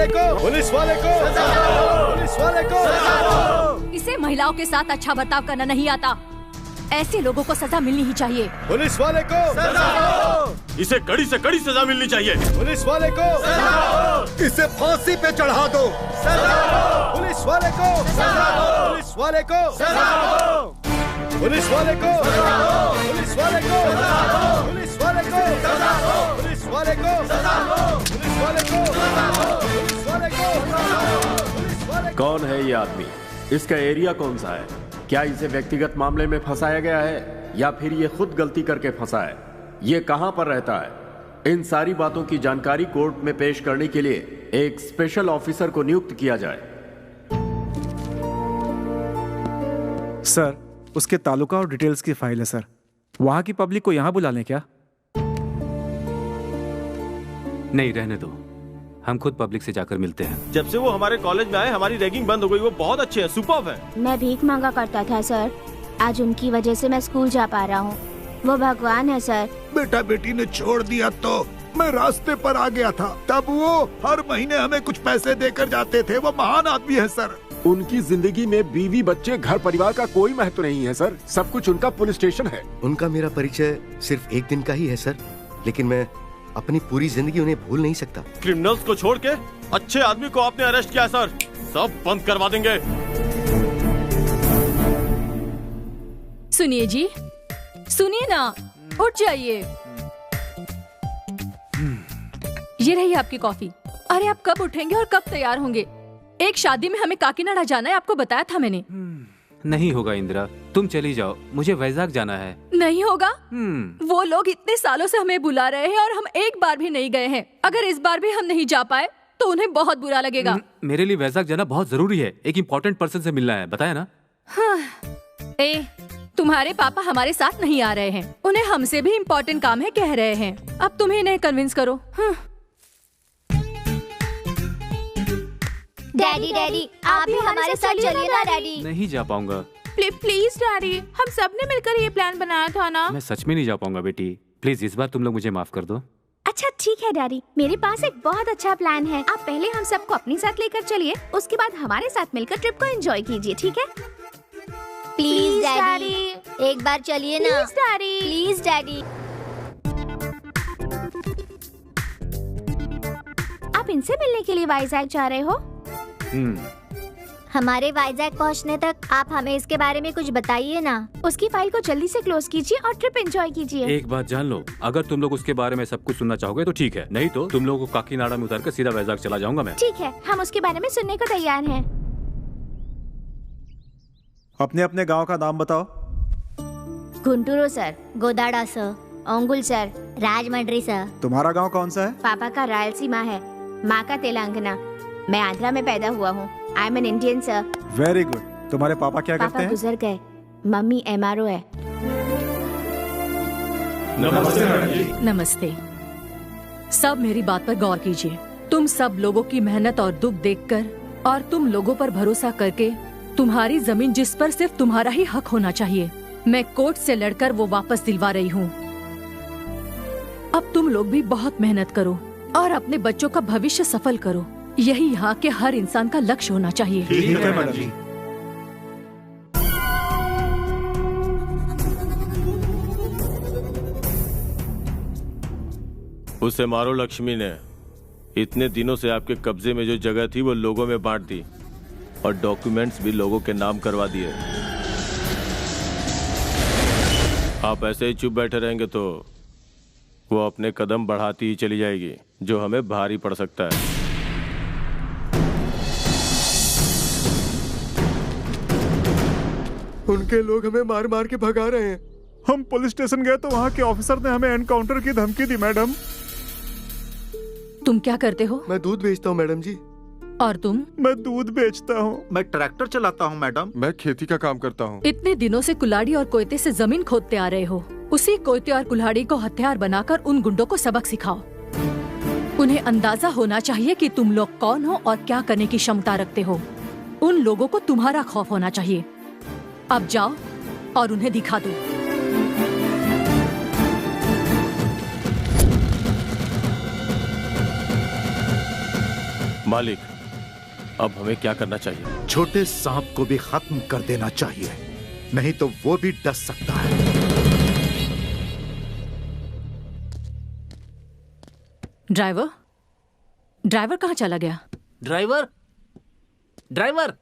वाले को, पुलिस वाले को, पुलिस वाले को। इसे महिलाओं के साथ अच्छा बर्ताव करना नहीं आता। ऐसे लोगों को सजा मिलनी ही चाहिए। पुलिस वाले को सजा दो। इसे कड़ी से कड़ी सजा मिलनी चाहिए। पुलिस वाले को सजा दो। इसे फांसी पे चढ़ा दो। सजा दो। पुलिस वाले को सजा दो। पुलिस वाले को सजा दो। पुलिस वाले को सजा दो। पुलिस वाले को सजा दो। पुलिस वाले को सजा दो। पुलिस वाले को सजा दो। पुलिस वाले को सजा दो। पुलिस वाले को सजा दो। पुलिस वाले को। कौन है ये आदमी? इसका एरिया कौन सा है? क्या इसे व्यक्तिगत मामले में फंसाया गया है या फिर ये खुद गलती करके फंसा है? ये कहां पर रहता है? इन सारी बातों की जानकारी कोर्ट में पेश करने के लिए एक स्पेशल ऑफिसर को नियुक्त किया जाए। सर, उसके तालुका और डिटेल्स की फाइल है सर। वहां की पब्लिक को यहां बुला लें क्या? नहीं, रहने दो, हम खुद पब्लिक से जाकर मिलते हैं। जब से वो हमारे कॉलेज में आए हमारी रैगिंग बंद हो गई। वो बहुत अच्छे हैं, सुपर्ब हैं। मैं भीख मांगा करता था सर, आज उनकी वजह से मैं स्कूल जा पा रहा हूँ। वो भगवान है सर। बेटा बेटी ने छोड़ दिया तो मैं रास्ते पर आ गया था, तब वो हर महीने हमें कुछ पैसे देकर जाते थे। वो महान आदमी है सर। उनकी जिंदगी में बीवी बच्चे घर परिवार का कोई महत्व नहीं है सर। सब कुछ उनका पुलिस स्टेशन है। उनका मेरा परिचय सिर्फ एक दिन का ही है सर, लेकिन मैं अपनी पूरी जिंदगी उन्हें भूल नहीं सकता। क्रिमिनल्स को छोड़ के अच्छे आदमी को आपने अरेस्ट किया सर। सब बंद करवा देंगे। सुनिए जी, सुनिए ना, उठ जाइए। ये रही आपकी कॉफी। अरे आप कब उठेंगे और कब तैयार होंगे? एक शादी में हमें काकीनाडा जाना है, आपको बताया था मैंने। नहीं होगा इंदिरा, तुम चली जाओ, मुझे वैजाग जाना है। नहीं होगा। वो लोग इतने सालों से हमें बुला रहे हैं और हम एक बार भी नहीं गए हैं। अगर इस बार भी हम नहीं जा पाए तो उन्हें बहुत बुरा लगेगा। मेरे लिए वैजाग जाना बहुत जरूरी है, एक इम्पोर्टेंट पर्सन से मिलना है, बताया ना। हाँ। तुम्हारे पापा हमारे साथ नहीं आ रहे हैं, उन्हें हमसे भी इम्पोर्टेंट काम है कह रहे हैं। अब तुम्हें इन्हें कन्विंस करो। डैडी डैडी, आप भी हमारे साथ चलिए ना डैडी। नहीं जा पाऊंगा। प्लीज डैडी, हम सब ने मिलकर ये प्लान बनाया था ना। मैं सच में नहीं जा पाऊंगा बेटी, प्लीज इस बार तुम लोग मुझे माफ कर दो। अच्छा ठीक है डैडी, मेरे पास एक बहुत अच्छा प्लान है। आप पहले हम सबको अपने साथ लेकर चलिए, उसके बाद हमारे साथ मिलकर ट्रिप को एंजॉय कीजिए, ठीक है? प्लीज डैडी, एक बार चलिए ना। Please daddy, please daddy. आप इनसे मिलने के लिए वाइजैक जा रहे हो? हमारे वाइजैक पहुंचने तक आप हमें इसके बारे में कुछ बताइए ना। उसकी फाइल को जल्दी से क्लोज कीजिए और ट्रिप एंजॉय कीजिए। एक बात जान लो, अगर तुम लोग उसके बारे में सब कुछ सुनना चाहोगे तो ठीक है, नहीं तो तुम लोगों को काकीनाडा में उतारकर सीधा वैजाग चला जाऊंगा मैं। ठीक है, हम उसके बारे में सुनने को तैयार हैं। अपने अपने गांव का नाम बताओ। गुंटूरो सर, गोदाड़ा sir, Ongole sir, Rajahmundry sir. तुम्हारा गांव कौन सा है? पापा का रायलसीमा है, माँ का तेलंगाना। मैं आंध्रा में पैदा हुआ हूँ। I am an Indian sir. Very good. तुम्हारे पापा क्या करते हैं? पापा गुजर गए, मम्मी MRO है। नमस्ते मैडम जी। नमस्ते। सब मेरी बात पर गौर कीजिए। तुम सब लोगों की मेहनत और दुख देखकर और तुम लोगों पर भरोसा करके तुम्हारी जमीन जिस पर सिर्फ तुम्हारा ही हक होना चाहिए, मैं कोर्ट से लड़कर वो वापस दिलवा रही हूँ। अब तुम लोग भी बहुत मेहनत करो और अपने बच्चों का भविष्य सफल करो। यही यहाँ के हर इंसान का लक्ष्य होना चाहिए। ठीक है मैडम जी। उसे मारो लक्ष्मी ने। इतने दिनों से आपके कब्जे में जो जगह थी वो लोगों में बांट दी और डॉक्यूमेंट्स भी लोगों के नाम करवा दिए। आप ऐसे ही चुप बैठे रहेंगे तो वो अपने कदम बढ़ाती ही चली जाएगी, जो हमें भारी पड़ सकता है। उनके लोग हमें मार मार के भगा रहे हैं। हम पुलिस स्टेशन गए तो वहाँ के ऑफिसर ने हमें एनकाउंटर की धमकी दी। मैडम, तुम क्या करते हो? मैं दूध बेचता हूँ मैडम जी। और तुम? मैं दूध बेचता हूँ। मैं ट्रैक्टर चलाता हूँ मैडम। मैं खेती का काम करता हूँ। इतने दिनों से कुल्हाड़ी और कोयते से जमीन खोदते आ रहे हो। उसी कोयते और कुल्हाड़ी को हथियार बनाकर उन गुंडों को सबक सिखाओ। उन्हें अंदाजा होना चाहिए कि तुम लोग कौन हो और क्या करने की क्षमता रखते हो। उन लोगों को तुम्हारा खौफ होना चाहिए। अब जाओ और उन्हें दिखा दो। मालिक, अब हमें क्या करना चाहिए? छोटे सांप को भी खत्म कर देना चाहिए, नहीं तो वो भी डस सकता है। ड्राइवर, ड्राइवर कहाँ चला गया? Driver, driver.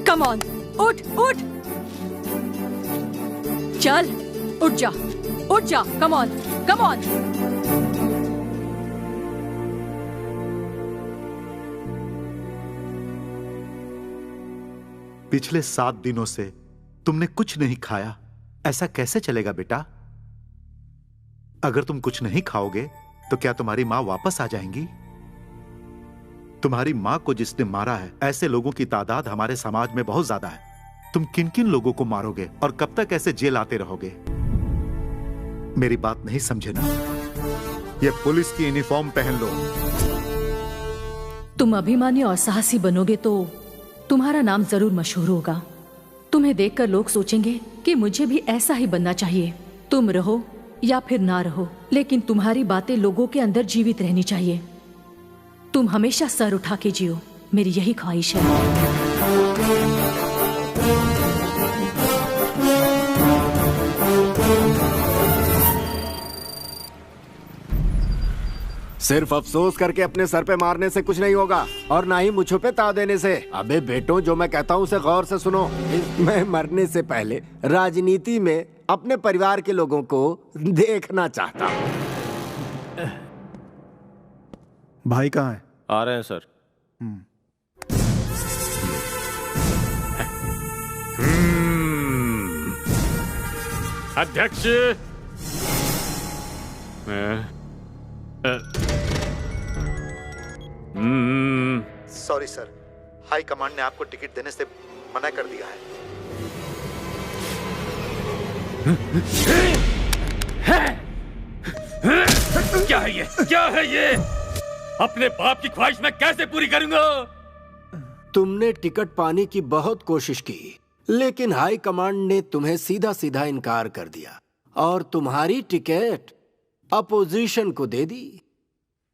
कम ऑन, उठ उठ, चल उठ जा, उठ जा, कम ऑन, कम ऑन। पिछले 7 दिनों से तुमने कुछ नहीं खाया, ऐसा कैसे चलेगा बेटा? अगर तुम कुछ नहीं खाओगे तो क्या तुम्हारी मां वापस आ जाएंगी? तुम्हारी मां को जिसने मारा है, ऐसे लोगों की तादाद हमारे समाज में बहुत ज्यादा है। तुम किन किन लोगों को मारोगे और कब तक ऐसे जेल आते रहोगे? मेरी बात नहीं समझे ना? ये पुलिस की यूनिफॉर्म पहन लो। तुम अभिमानी और साहसी बनोगे तो तुम्हारा नाम जरूर मशहूर होगा। तुम्हें देखकर लोग सोचेंगे कि मुझे भी ऐसा ही बनना चाहिए। तुम रहो या फिर ना रहो, लेकिन तुम्हारी बातें लोगों के अंदर जीवित रहनी चाहिए। तुम हमेशा सर उठा के जियो, मेरी यही ख्वाहिश है। सिर्फ अफसोस करके अपने सर पे मारने से कुछ नहीं होगा, और ना ही मुझों पे ताव देने से। अबे बेटो, जो मैं कहता हूँ उसे गौर से सुनो। मैं मरने से पहले राजनीति में अपने परिवार के लोगों को देखना चाहता हूँ। भाई कहाँ है? आ रहे हैं सर। अध्यक्ष, सॉरी सर, हाई कमांड ने आपको टिकट देने से मना कर दिया है। क्या है ये? क्या है ये? अपने बाप की ख्वाहिश मैं कैसे पूरी करूंगा? तुमने टिकट पाने की बहुत कोशिश की, लेकिन हाई कमांड ने तुम्हें सीधा सीधा इनकार कर दिया और तुम्हारी टिकट अपोजिशन को दे दी।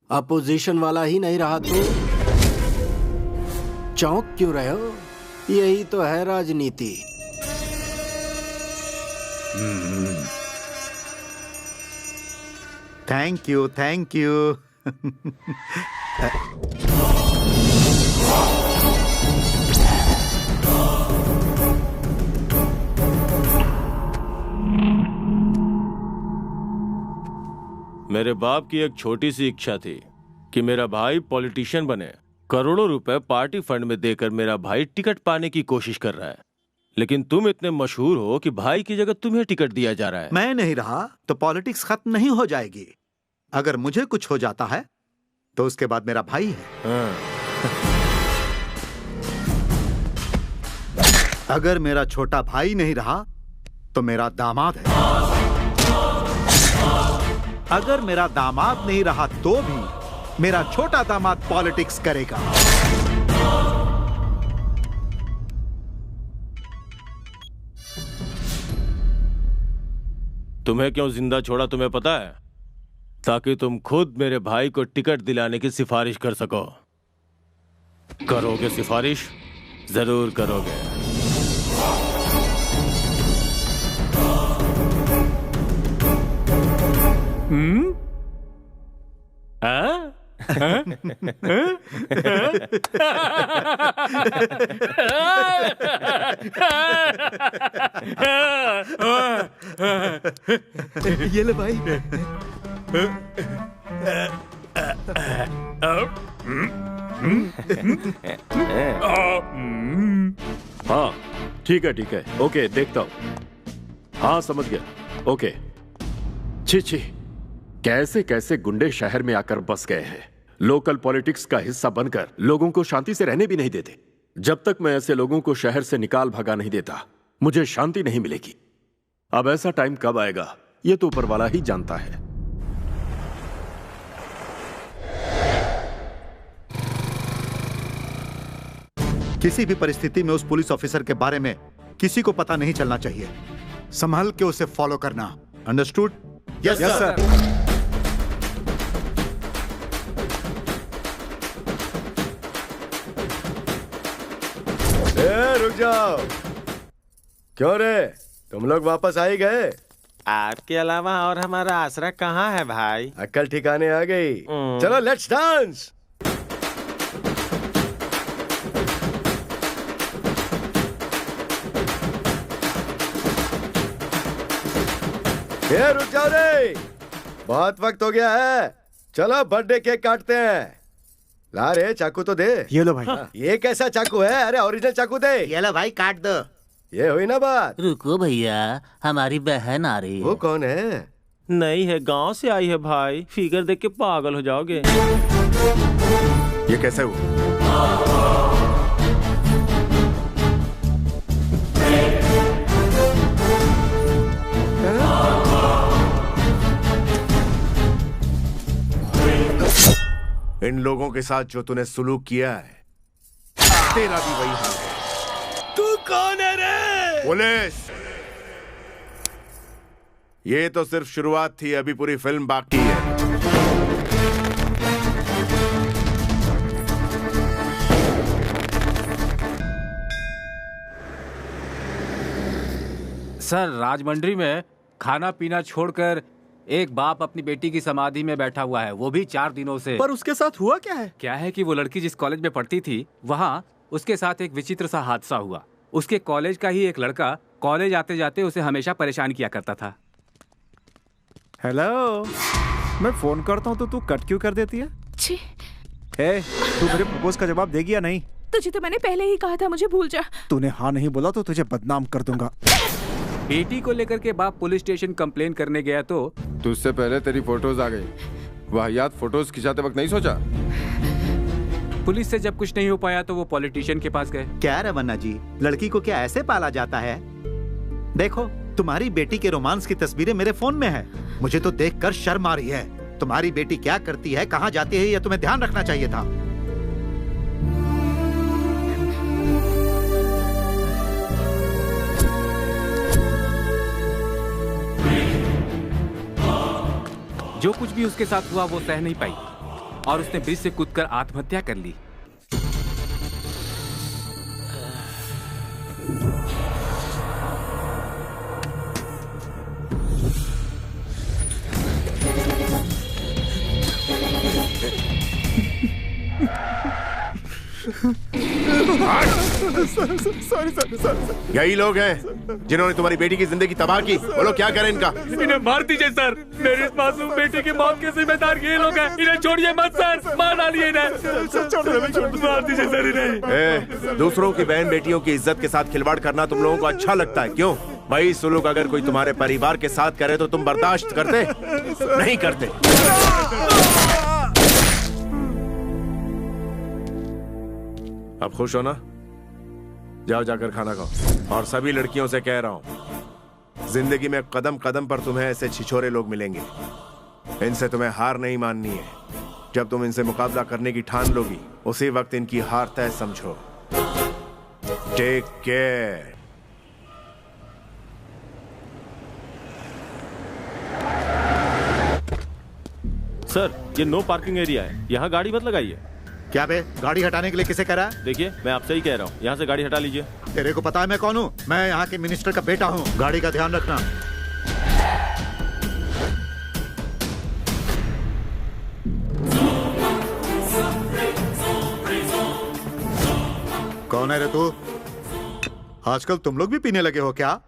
अपोजिशन वाला ही नहीं रहा तो चौंक क्यों रहे हो? यही तो है राजनीति। Thank you, thank you. मेरे बाप की एक छोटी सी इच्छा थी कि मेरा भाई पॉलिटिशियन बने। करोड़ों रुपए पार्टी फंड में देकर मेरा भाई टिकट पाने की कोशिश कर रहा है, लेकिन तुम इतने मशहूर हो कि भाई की जगह तुम्हें टिकट दिया जा रहा है। मैं नहीं रहा तो पॉलिटिक्स खत्म नहीं हो जाएगी। अगर मुझे कुछ हो जाता है तो उसके बाद मेरा भाई है। अगर मेरा छोटा भाई नहीं रहा तो मेरा दामाद है। अगर मेरा दामाद नहीं रहा तो भी मेरा छोटा दामाद पॉलिटिक्स करेगा। तुम्हें क्यों जिंदा छोड़ा तुम्हें पता है? ताकि तुम खुद मेरे भाई को टिकट दिलाने की सिफारिश कर सको। करोगे सिफारिश? जरूर करोगे। ये ले भाई। हाँ ठीक है ओके, देखता हूँ। हाँ समझ गया, ओके। छी छी, कैसे कैसे गुंडे शहर में आकर बस गए हैं। लोकल पॉलिटिक्स का हिस्सा बनकर लोगों को शांति से रहने भी नहीं देते। जब तक मैं ऐसे लोगों को शहर से निकाल भगा नहीं देता, मुझे शांति नहीं मिलेगी। अब ऐसा टाइम कब आएगा, ये तो ऊपर वाला ही जानता है। किसी भी परिस्थिति में उस पुलिस ऑफिसर के बारे में किसी को पता नहीं चलना चाहिए। संभल के उसे फॉलो करना। अंडरस्टूड? Yes sir. रुक जाओ। क्यों रे, तुम लोग वापस आ ही गए? आपके अलावा और हमारा आसरा कहाँ है भाई? अक्ल ठिकाने आ गई। चलो लेट्स डांस। रुक जाओ रे, बहुत वक्त हो गया है। चलो बर्थडे केक काटते हैं। ला रे, चाकू तो दे। ये लो भाई। ये कैसा चाकू है? अरे ओरिजिनल चाकू दे। ये लो भाई, काट दो। ये हुई ना बात। रुको भैया, हमारी बहन आ रही है। वो कौन है? नहीं है, गांव से आई है भाई। फिगर देख के पागल हो जाओगे। ये कैसे हुआ? इन लोगों के साथ जो तूने सुलूक किया है, तेरा भी वही हाल है। तू कौन है रे? पुलिस। ये तो सिर्फ शुरुआत थी, अभी पूरी फिल्म बाकी है। सर, राजमंड्री में खाना पीना छोड़कर एक बाप अपनी बेटी की समाधि में बैठा हुआ है, वो भी 4 दिनों से। पर उसके साथ हुआ क्या है? क्या है कि वो लड़की जिस कॉलेज में पढ़ती थी, वहाँ उसके साथ एक विचित्र सा हादसा हुआ। उसके कॉलेज का ही एक लड़का कॉलेज आते जाते उसे हमेशा परेशान किया करता था। हेलो, मैं फोन करता हूँ तो तू कट क्यों कर देती है? छी। तू मेरे प्रपोज का जवाब देगी या नहीं? तुझे तो मैंने पहले ही कहा था, मुझे भूल जा। तूने हाँ नहीं बोला तो तुझे बदनाम कर दूंगा। बेटी को लेकर के बाप पुलिस स्टेशन कंप्लेन करने गया तो तुझसे पहले तेरी फोटोज आ गई। वाहियात फोटोज खिंचाते वक्त नहीं सोचा? पुलिस से जब कुछ नहीं हो पाया तो वो पॉलिटिशियन के पास गए। क्या रवन्ना जी, लड़की को क्या ऐसे पाला जाता है? देखो, तुम्हारी बेटी के रोमांस की तस्वीरें मेरे फोन में है। मुझे तो देखकर शर्म आ रही है। तुम्हारी बेटी क्या करती है, कहाँ जाती है, यह तुम्हें ध्यान रखना चाहिए था। जो कुछ भी उसके साथ हुआ वो सह नहीं पाई और उसने ब्रिज से कूदकर आत्महत्या कर ली। सॉरी। यही लोग हैं जिन्होंने तुम्हारी बेटी की जिंदगी तबाह की। बोलो क्या करें इनका? इन्हें मार दीजिए सर। मेरी इस मासूम बेटी की मौत के जिम्मेदार ये लोग हैं। इन्हें छोड़िए मत सर, मार डालिए इन्हें। मार दीजिए सर इन्हें। दूसरों की बहन बेटियों की इज्जत के साथ खिलवाड़ करना तुम लोगों को अच्छा लगता है, क्यों? भाई सुलूक अगर कोई तुम्हारे परिवार के साथ करे तो तुम बर्दाश्त करते? नहीं करते। अब खुश हो ना? जाओ जाकर खाना खाओ। और सभी लड़कियों से कह रहा हूं, जिंदगी में कदम कदम पर तुम्हें ऐसे छिछोरे लोग मिलेंगे। इनसे तुम्हें हार नहीं माननी है। जब तुम इनसे मुकाबला करने की ठान लोगी, उसी वक्त इनकी हार तय समझो। Take care. सर ये नो पार्किंग एरिया है, यहाँ गाड़ी मत लगाइए। क्या बे, गाड़ी हटाने के लिए किसे करा? देखिए मैं आपसे ही कह रहा हूँ, यहाँ से गाड़ी हटा लीजिए। तेरे को पता है मैं कौन हूँ? मैं यहाँ के मिनिस्टर का बेटा हूँ। गाड़ी का ध्यान रखना। कौन है रे तू? आजकल तुम लोग भी पीने लगे हो क्या?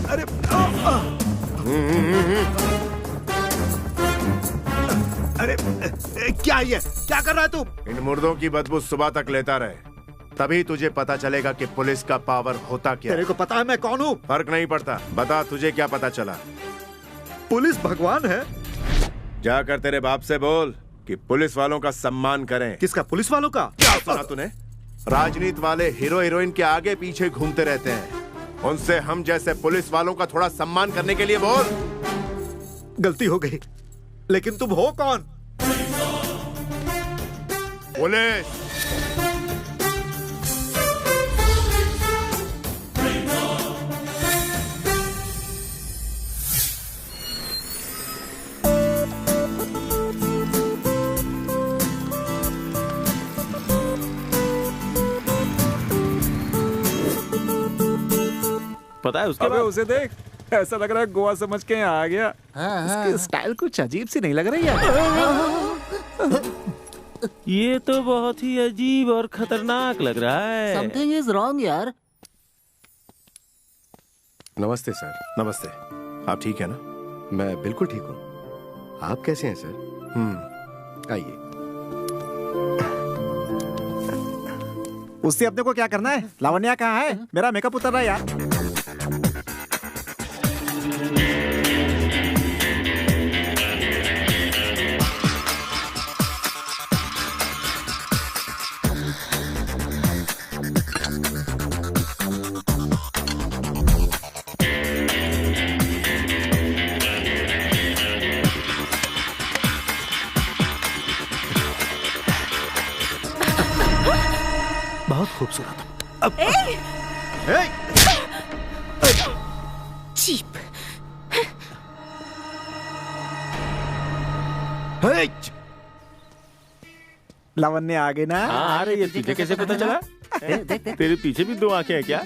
अरे अरे क्या ये, क्या कर रहा है तू? इन मुर्दों की बदबू सुबह तक लेता रहे, तभी तुझे पता चलेगा कि पुलिस का पावर होता क्या। तेरे को पता है मैं कौन हूँ? फर्क नहीं पड़ता, बता तुझे क्या पता चला? पुलिस भगवान है। जाकर तेरे बाप से बोल कि पुलिस वालों का सम्मान करें। किसका? पुलिस वालों का? क्या सुना तूने? राजनीति वाले हीरो हीरोइन के आगे पीछे घूमते रहते हैं, उनसे हम जैसे पुलिस वालों का थोड़ा सम्मान करने के लिए बोल। गलती हो गई, लेकिन तुम हो कौन? पुलिस। पता है उसके बाद उसे देख, ऐसा लग रहा है गोवा समझ के यहाँ आ गया। उसकी स्टाइल कुछ अजीब सी नहीं लग रही है? ये तो बहुत ही अजीब और खतरनाक लग रहा है। समथिंग इज रॉन्ग यार। नमस्ते सर। नमस्ते। आप ठीक है ना? मैं बिल्कुल ठीक हूँ। आप कैसे हैं सर? आइए। उससे अपने को क्या करना है? लावण्या कहाँ है? मेरा मेकअप उतर रहा है यार। बहुत खूबसूरत। अब चीप। लावण्य आ गई ना? हाँ आ रही है। तुझे कैसे पता चला? तेरे पीछे भी दो आंखें हैं क्या?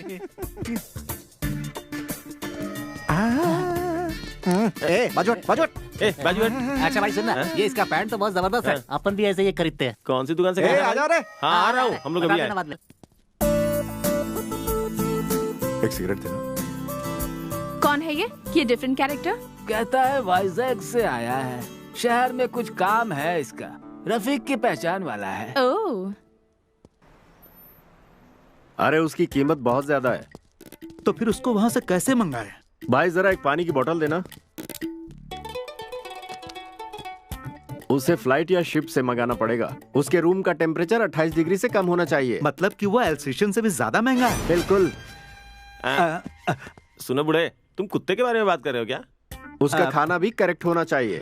बाजू। अच्छा भाई सुनना, ये इसका पैंट तो बहुत जबरदस्त है। अपन भी ऐसे ये खरीदते हैं। कौन सी दुकान से? आ जाओ रे। हाँ आ रहा हूँ, हम लोग अभी आए। एक सिगरेट देना। कौन है ये डिफरेंट कैरेक्टर? कहता है वाइजैक से आया है, शहर में कुछ काम है इसका, रफीक की पहचान वाला है। ओह। अरे उसकी कीमत बहुत ज्यादा है। तो फिर उसको वहां से कैसे मंगाए? भाई जरा एक पानी की बोतल देना। उसे फ्लाइट या शिप से मंगाना पड़ेगा। उसके रूम का टेम्परेचर 28 डिग्री से कम होना चाहिए। मतलब कि वो एल्सेशियन से भी ज्यादा महंगा है? बिल्कुल। सुनो बुढ़े, तुम कुत्ते के बारे में बात कर रहे हो क्या? उसका खाना भी करेक्ट होना चाहिए।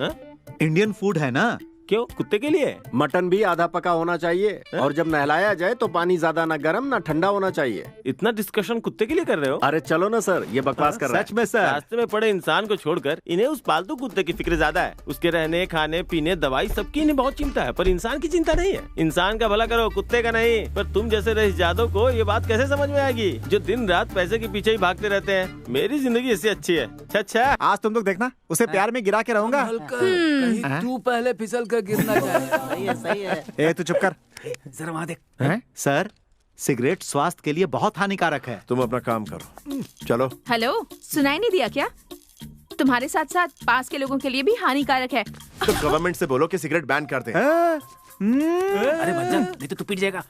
इंडियन फूड है ना? क्यों, कुत्ते के लिए? मटन भी आधा पका होना चाहिए। और जब नहलाया जाए तो पानी ज्यादा ना गर्म ना ठंडा होना चाहिए। इतना डिस्कशन कुत्ते के लिए कर रहे हो? अरे चलो ना सर, ये बकवास कर रहा है। सच में सर, रास्ते में पड़े इंसान को छोड़कर इन्हें उस पालतू कुत्ते की फिक्र ज्यादा है। उसके रहने, खाने, पीने, दवाई सबकी इन्हें बहुत चिंता है, पर इंसान की चिंता नहीं है। इंसान का भला करो, कुत्ते का नहीं। पर तुम जैसे रईस यादव को ये बात कैसे समझ में आएगी, जो दिन रात पैसे के पीछे ही भागते रहते हैं। मेरी जिंदगी इससे अच्छी है। अच्छा आज तुम लोग देखना, उसे प्यार में गिरा के रहूंगा। कहीं तू पहले फिसल कर गिरना चाहे। सही है। ए तू चुप कर। जरा वहाँ देख। सर, सिगरेट स्वास्थ्य के लिए बहुत हानिकारक है। तुम अपना काम करो, चलो। हेलो, सुनाई नहीं दिया क्या? तुम्हारे साथ साथ पास के लोगों के लिए भी हानिकारक है। तो गवर्नमेंट से बोलो कि सिगरेट बैन कर दे। अरे मत जा, नहीं तो तू पीट जाएगा।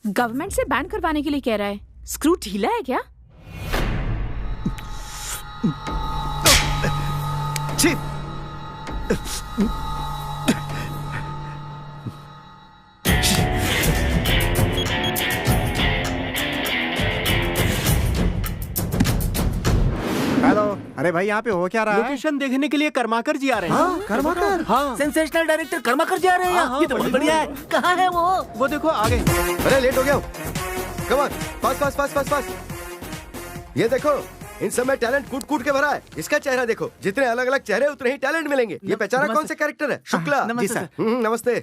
गवर्नमेंट से बैन करवाने के लिए कह रहा है। स्क्रू ढीला है क्या? अरे भाई यहाँ पे हो क्या रहा है? लोकेशन देखने के लिए कर्माकर जी आ रहे हैं। हाँ, कर्माकर? हाँ, सेंसेशनल डायरेक्टर कर्माकर जी आ रहे हैं यहाँ। ये तो बहुत बढ़िया है। कहाँ है वो देखो आ गए। अरे लेट हो गया हूँ। Come on, fast fast fast fast fast. ये देखो, इन सब में टैलेंट कूट कूट के भरा है। इसका चेहरा देखो, जितने अलग अलग चेहरे उतने ही टैलेंट मिलेंगे। ये पहचाना कौन से कैरेक्टर है? शुक्ला जी सर। नमस्ते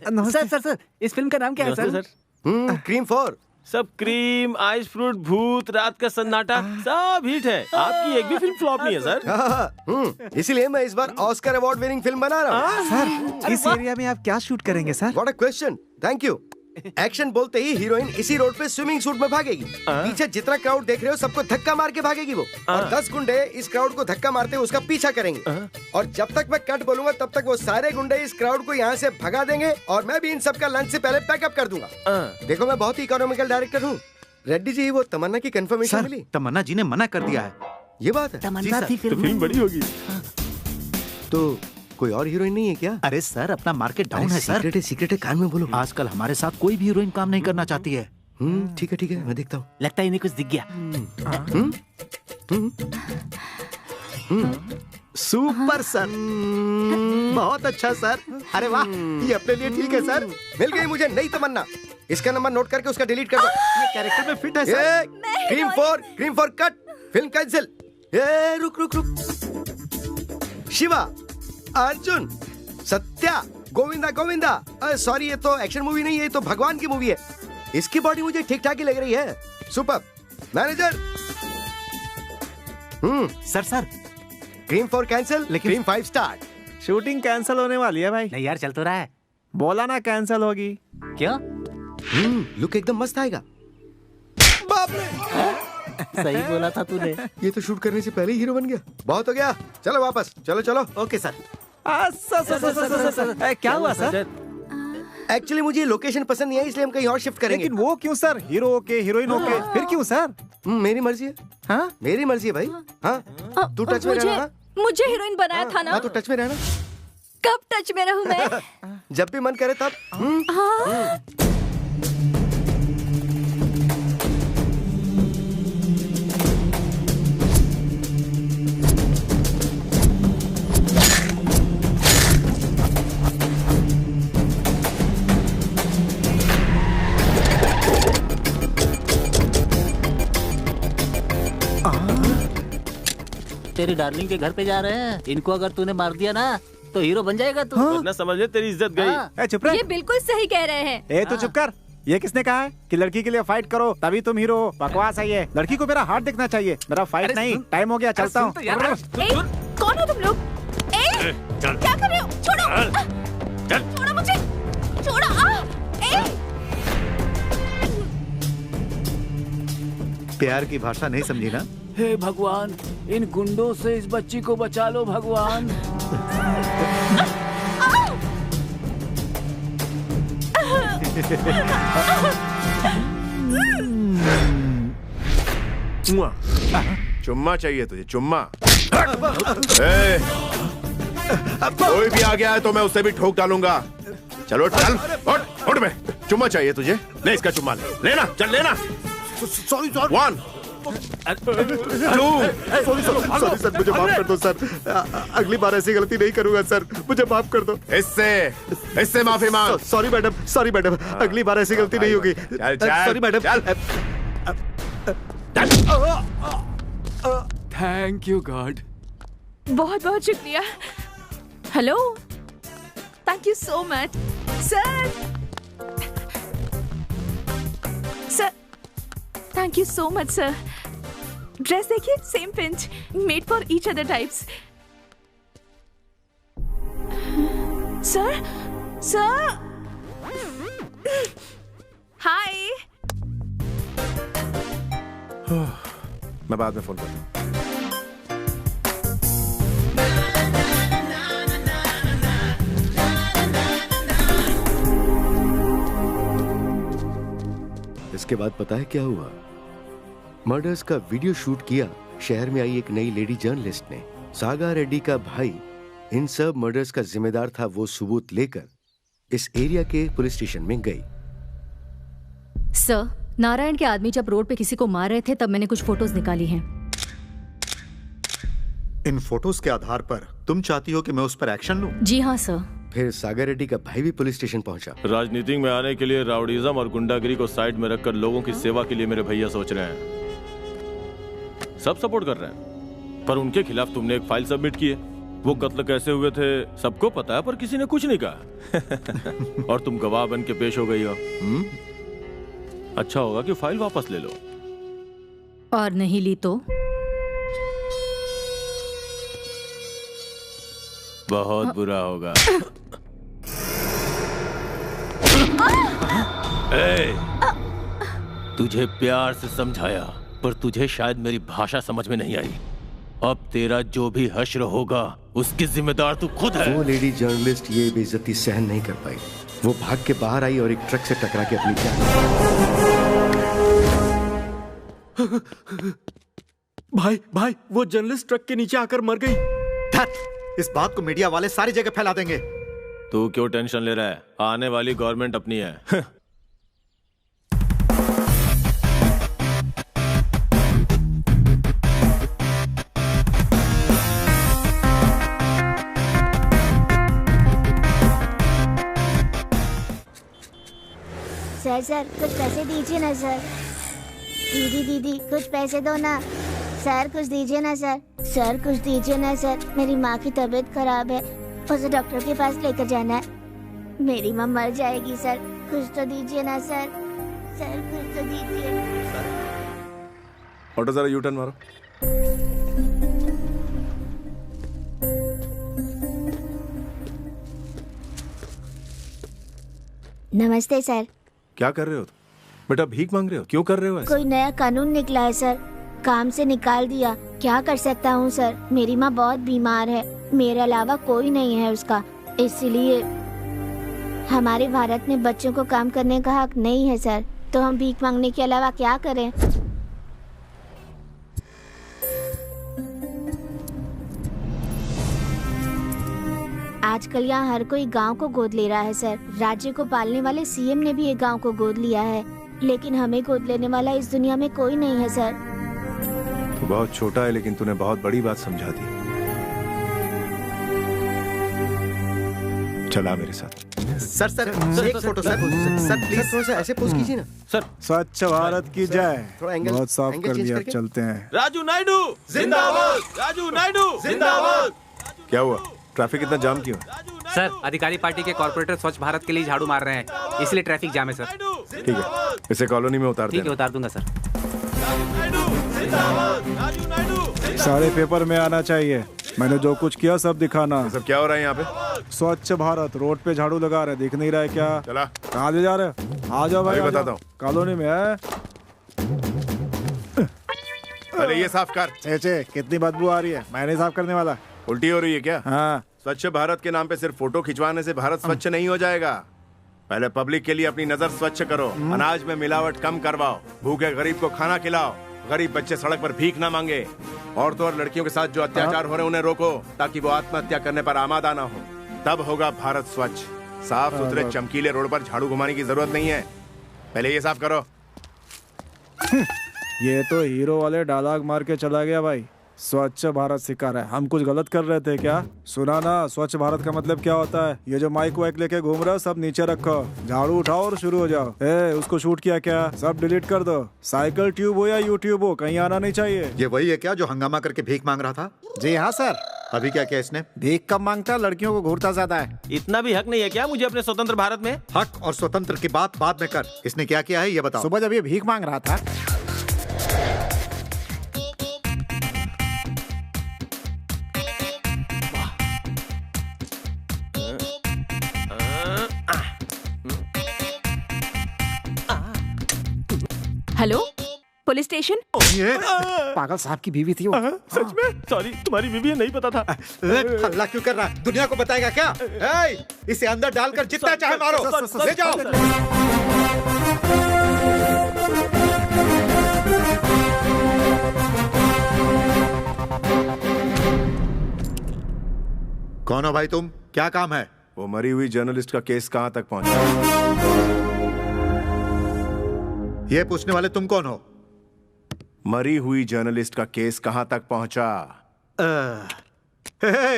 सर इस फिल्म का नाम क्या है सर? क्रीम 4। सब क्रीम, आइस फ्रूट, भूत, रात का सन्नाटा सब हिट है। आपकी एक भी फिल्म फ्लॉप नहीं है सर। इसीलिए मैं इस बार ऑस्कर अवार्ड विनिंग फिल्म बना रहा हूँ। सर इस एरिया में आप क्या शूट करेंगे sir? What a question, thank you. Action बोलते ही हीरोइन इसी रोड पे स्विमिंग सूट में भागेगी। पीछे जितना क्राउड देख रहे हो सबको धक्का मार के भागेगी वो। और 10 गुंडे इस क्राउड को धक्का मारते हुए उसका पीछा करेंगे। और जब तक मैं कट बोलूंगा तब तक वो सारे गुंडे इस क्राउड को यहाँ से भगा देंगे और मैं भी इन सबका लंच से पहले पैकअप कर दूंगा। देखो मैं बहुत ही इकोनॉमिकल डायरेक्टर हूँ। रेड्डी जी, वो तमन्ना की कंफर्मेशन मिली? तमन्ना जी ने मना कर दिया है। ये बात है? तमन्ना थी फिल्म। फिल्म बड़ी होगी। तो कोई और हीरोइन नहीं है क्या? अरे सर अपना मार्केट डाउन है सर। सीक्रेट है, कान में बोलो। आजकल हमारे साथ कोई भी हीरोइन काम नहीं करना चाहती है। ठीक है मैं देखता हूँ। लगता है इन्हें कुछ दिख गया। सुपर सर, बहुत अच्छा सर। अरे वाह, ये अपने लिए ठीक है सर। मिल गई मुझे नई तमन्ना। इसका नंबर नोट करके उसका डिलीट कर दो। ये कैरेक्टर में फिट है sir. Cream 4 cut, film cancel. रुक। शिवा, अर्जुन, सत्या, गोविंदा। सॉरी, ये तो एक्शन मूवी नहीं है, ये तो भगवान की मूवी है। इसकी बॉडी मुझे ठीक ठाक ही लग रही है। Super. Manager. Sir cream 4 cancel, लेकिन क्रीम 5 स्टार्ट। शूटिंग कैंसिल होने वाली है भाई। नहीं यार, चल तो रहा है। बोला ना कैंसिल होगी। क्यों? लुक एकदम मस्त आएगा। बाप रे, सही बोला था तूने। ये तो शूट करने से पहले ही हीरो बन गया। बहुत हो गया, चलो वापस। चलो। Okay sir. सर क्या हुआ सर? एक्चुअली मुझे लोकेशन पसंद नहीं है, इसलिए हम कहीं और शिफ्ट करेंगे। लेकिन वो क्यों sir? Hero okay, heroine okay, फिर क्यों सर? मेरी मर्जी है। हाँ, मेरी मर्जी है भाई। हाँ, तू टच में रहना। मुझे हीरोइन बनाया था ना। हाँ, तो टच में रहना। कब टच में रहूं मैं? जब भी मन करे तब। तेरी डार्लिंग के घर पे जा रहे हैं। इनको अगर तूने मार दिया ना तो हीरो बन जाएगा तू। वरना समझ ले तेरी इज्जत गई। चुप रह। ये बिल्कुल सही कह रहे हैं। तो चुप कर। ये किसने कहा है कि लड़की के लिए फाइट करो तभी तुम हीरो हो? बकवास है ये। लड़की को मेरा हार्ट देखना चाहिए, मेरा फाइट नहीं। टाइम हो गया, चलता हूँ। कौन हो तुम लोग? क्या कर रहे हो? छोड़ो मुझे, छोड़ो। प्यार की भाषा नहीं समझी ना? हे भगवान, इन गुंडों से इस बच्ची को बचा लो भगवान। चुम्मा चाहिए तुझे? चुम्मा? कोई भी आ गया है तो मैं उससे भी ठोक डालूंगा। चलो चल, उठ बे। चुम्मा चाहिए तुझे? ले इसका चुम्मा, लेना, चल लेना। सॉरी 1 सॉरी सर, मुझे माफ कर दो सर। अगली बार ऐसी गलती नहीं करूंगा सर, मुझे माफ कर दो। इससे माफी मांग। सॉरी मैडम, अगली बार ऐसी गलती नहीं होगी। Sorry madam. Thank you God. बहुत बहुत शुक्रिया। Hello, thank you so much sir. Thank you so much sir. Dress देखिए, same pinch, made for each other types. Sir hi. मैं बाद में फोन करता हूँ। इसके बाद पता है क्या हुआ? मर्डर्स का वीडियो शूट किया शहर में आई एक नई लेडी जर्नलिस्ट ने। सागा रेड्डी का भाई इन सब मर्डर्स का जिम्मेदार था। वो सबूत लेकर इस एरिया के पुलिस स्टेशन में गई। सर, नारायण के आदमी जब रोड पे किसी को मार रहे थे तब मैंने कुछ फोटोज निकाली हैं। इन फोटोज के आधार पर तुम चाहती हो कि मैं उस पर एक्शन लूं? जी हाँ सर। फिर सागर रेड्डी का भाई भी पुलिस स्टेशन पहुंचा। राजनीति में आने के लिए राउडीजम और गुंडागिरी को साइड में रखकर लोगों की सेवा के लिए मेरे भैया सोच रहे हैं। सब सपोर्ट कर रहे हैं, पर उनके खिलाफ तुमने एक फाइल सबमिट की है। वो कत्ल कैसे हुए थे सबको पता है, पर किसी ने कुछ नहीं कहा। और तुम गवाह बन के पेश हो गई हो। अच्छा होगा कि फाइल वापस ले लो। और नहीं ली तो बहुत बुरा होगा। तुझे प्यार से समझाया, पर तुझे शायद मेरी भाषा समझ में नहीं आई। अब तेरा जो भी हश्र होगा उसकी जिम्मेदार तू खुद है। वो लेडी जर्नलिस्ट ये बेइज्जती सहन नहीं कर पाई। वो भाग के बाहर आई और एक ट्रक से टकरा के अपनी जान। भाई वो जर्नलिस्ट ट्रक के नीचे आकर मर गई। इस बात को मीडिया वाले सारी जगह फैला देंगे। तू क्यों टेंशन ले रहा है? आने वाली गवर्नमेंट अपनी है। सर कुछ पैसे दीजिए ना सर। दीदी कुछ पैसे दो ना। सर कुछ दीजिए ना सर कुछ दीजिए ना सर। मेरी माँ की तबीयत खराब है, उसे डॉक्टर के पास लेकर जाना है। मेरी माँ मर जाएगी सर, कुछ तो दीजिए ना सर। सर कुछ तो दीजिए। ऑटो जरा यू टर्न मारो। नमस्ते सर। क्या कर रहे हो तुम? बेटा भीख मांग रहे हो? क्यों कर रहे हो ऐसा? कोई नया कानून निकला है सर, काम से निकाल दिया। क्या कर सकता हूँ सर, मेरी माँ बहुत बीमार है, मेरे अलावा कोई नहीं है उसका। इसलिए हमारे भारत में बच्चों को काम करने का हक नहीं है सर, तो हम भीख मांगने के अलावा क्या करें? आजकल यहाँ हर कोई गांव को गोद ले रहा है सर। राज्य को पालने वाले सीएम ने भी एक गांव को गोद लिया है, लेकिन हमें गोद लेने वाला इस दुनिया में कोई नहीं है सर। तू बहुत छोटा है, लेकिन तूने बहुत बड़ी बात समझा दी। चला मेरे साथ। सर एक फोटो सर प्लीज थोड़ा सा ऐसे पोज कीजिए ना सर। स्वच्छ भारत की जय। बहुत साफ कर दिया, अब चलते हैं। राजू नायडू जिंदाबाद। राजू नायडू जिंदाबाद। क्या हुआ? ट्रैफिक इतना जाम क्यों? सर अधिकारी पार्टी के कॉर्पोरेटर स्वच्छ भारत के लिए झाड़ू मार रहे हैं, इसलिए ट्रैफिक जाम है सर। ठीक है, इसे कॉलोनी में उतार ठीक है, उतार दूंगा सर। सारे पेपर में आना चाहिए। मैंने जो कुछ किया सब दिखाना। सब क्या हो रहा है यहाँ पे? स्वच्छ भारत, रोड पे झाड़ू लगा रहे, दिख नहीं रहा है क्या? चला। कहाँ ले जा रहे? आ जाओ भाई, बताता हूँ। कॉलोनी में है। अरे ये साफ कर। चे कितनी बदबू आ रही है, मैं नहीं साफ करने वाला। उल्टी हो रही है क्या? हाँ। स्वच्छ भारत के नाम पे सिर्फ फोटो खिंचवाने से भारत स्वच्छ नहीं हो जाएगा। पहले पब्लिक के लिए अपनी नजर स्वच्छ करो। अनाज में मिलावट कम करवाओ, भूखे गरीब को खाना खिलाओ, गरीब बच्चे सड़क पर भीख ना मांगे। औरतों और लड़कियों के साथ जो अत्याचार हो रहे हैं उन्हें रोको, ताकि वो आत्महत्या करने पर आमादा ना हो। तब होगा भारत स्वच्छ। साफ सुथरे चमकीले रोड पर झाड़ू घुमाने की जरूरत नहीं है, पहले ये साफ करो। ये तो हीरो वाले डायलॉग मार के चला गया भाई। स्वच्छ भारत सिखा रहा है, हम कुछ गलत कर रहे थे क्या? सुना ना, स्वच्छ भारत का मतलब क्या होता है? ये जो माइक वाइक लेके घूम रहे हो सब नीचे रखो, झाड़ू उठाओ और शुरू हो जाओ। उसको शूट किया क्या? सब डिलीट कर दो। साइकिल ट्यूब हो या यूट्यूब हो, कहीं आना नहीं चाहिए। ये वही है क्या जो हंगामा करके भीख मांग रहा था? जी हाँ सर। अभी क्या किया इसने? भीख कम मांगता, लड़कियों को घूरता ज्यादा है। इतना भी हक नहीं है क्या मुझे अपने स्वतंत्र भारत में? हक और स्वतंत्र की बात बाद में कर, इसने क्या किया है ये बताओ। सुबह जब ये भीख मांग रहा था, हेलो पुलिस स्टेशन। पागल साहब की बीवी थी वो। सच में? सॉरी, तुम्हारी बीवी है, नहीं पता था। हल्ला क्यों कर रहा है? दुनिया को बताएगा क्या? इसे अंदर डालकर जितना चाहे मारो, ले जाओ। कौन हो भाई तुम? क्या काम है? वो मरी हुई जर्नलिस्ट का केस कहाँ तक पहुंचा? ये पूछने वाले तुम कौन हो? मरी हुई जर्नलिस्ट का केस कहां तक पहुंचा? हे,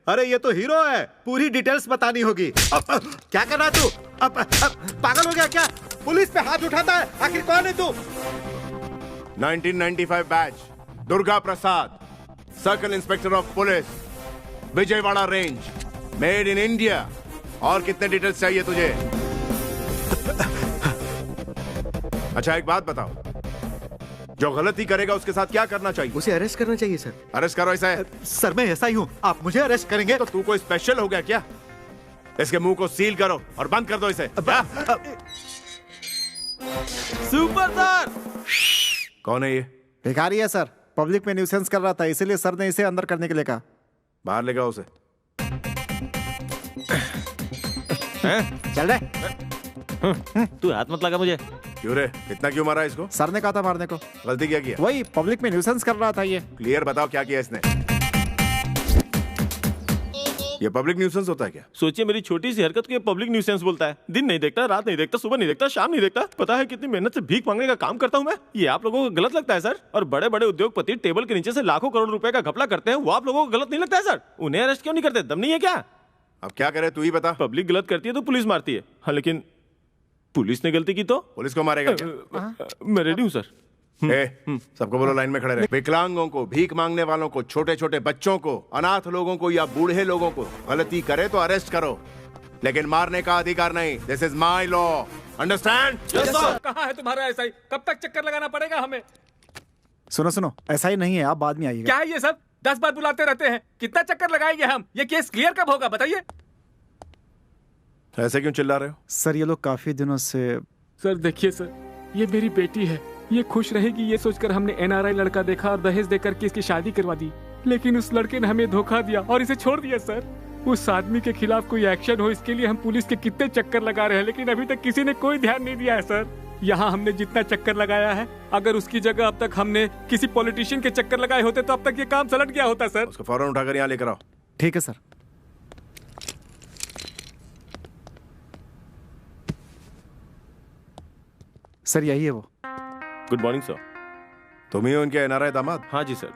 अरे ये तो हीरो है, पूरी डिटेल्स बतानी होगी। क्या कर रहा तू? पागल हो गया क्या? पुलिस पे हाथ उठाता है, आखिर कौन है तू? 1995 batch, Durga Prasad, circle inspector of police, Vijayawada range, made in India. और कितने डिटेल्स चाहिए तुझे? अच्छा एक बात बताओ, जो गलती करेगा उसके साथ क्या करना चाहिए? उसे अरेस्ट करना चाहिए सर। अरेस्ट करो। ऐसा है सर, मैं ऐसा ही हूँ, आप मुझे अरेस्ट करेंगे? तो तू कोई स्पेशल हो गया क्या? इसके मुंह को सील करो और बंद कर दो इसे। Super sir. कौन है ये? भिखारी है सर, पब्लिक में न्यूसेंस कर रहा था, इसीलिए सर ने इसे अंदर करने के लिए कहा। बाहर ले जाओ उसे। चल रहे। तू हाथ मत लगा मुझे। क्यों रे, इतना क्यों मारा इसको? सर ने कहा था मारने को। गलती क्या किया? वही पब्लिक में न्यूसेंस कर रहा था ये। क्लियर बताओ क्या किया इसने? ये पब्लिक न्यूसेंस होता है क्या? सोचिए मेरी छोटी सी हरकत को ये पब्लिक न्यूसेंस बोलता है। दिन नहीं देखता, रात नहीं देखता, सुबह नहीं देखता, शाम नहीं देखता। पता है कितनी मेहनत से भीख मांगने का काम करता हूँ मैं? ये आप लोगों को गलत लगता है सर? और बड़े बड़े उद्योगपति टेबल के नीचे से लाखों करोड़ रुपए का घपला करते हैं, वो आप लोगों को गलत नहीं लगता है सर? उन्हें अरेस्ट क्यों नहीं करते? दम नहीं है क्या? अब क्या करे तू ही बता। पब्लिक गलत करती है तो पुलिस मारती है। हाँ, लेकिन पुलिस ने गलती की तो पुलिस को मारेगा क्या? मैं रेडी हूँ सर। सबको बोलो लाइन में खड़े रहे। विकलांगों को, भीख मांगने वालों को, छोटे छोटे बच्चों को, अनाथ लोगों को या बूढ़े लोगों को गलती करे तो अरेस्ट करो, लेकिन मारने का अधिकार नहीं। This is my law, understand? कहाँ है तुम्हारा एसआई? कब तक चक्कर लगाना पड़ेगा हमें? सुनो, ऐसा ही नहीं है, आप बाद में आइएगा। क्या है ये सब? 10 बार बुलाते रहते हैं, कितना चक्कर लगाएंगे हम? ये केस क्लियर कब होगा बताइए? ऐसे क्यों चिल्ला रहे हो? सर ये लोग काफी दिनों से। सर देखिए सर, ये मेरी बेटी है, ये खुश रहेगी ये सोचकर हमने एनआरआई लड़का देखा और दहेज देकर के इसकी शादी करवा दी, लेकिन उस लड़के ने हमें धोखा दिया और इसे छोड़ दिया सर। उस आदमी के खिलाफ कोई एक्शन हो, इसके लिए हम पुलिस के कितने चक्कर लगा रहे हैं, लेकिन अभी तक किसी ने कोई ध्यान नहीं दिया है सर। यहाँ हमने जितना चक्कर लगाया है, अगर उसकी जगह अब तक हमने किसी पॉलिटिशियन के चक्कर लगाए होते तो अब तक ये काम सलट गया होता सर। उसको फौरन उठाकर यहाँ लेकर आओ। ठीक है सर। सर यही है वो। Good morning sir. तुम ही हो इनके एनआरआई दामाद? हाँ जी सर।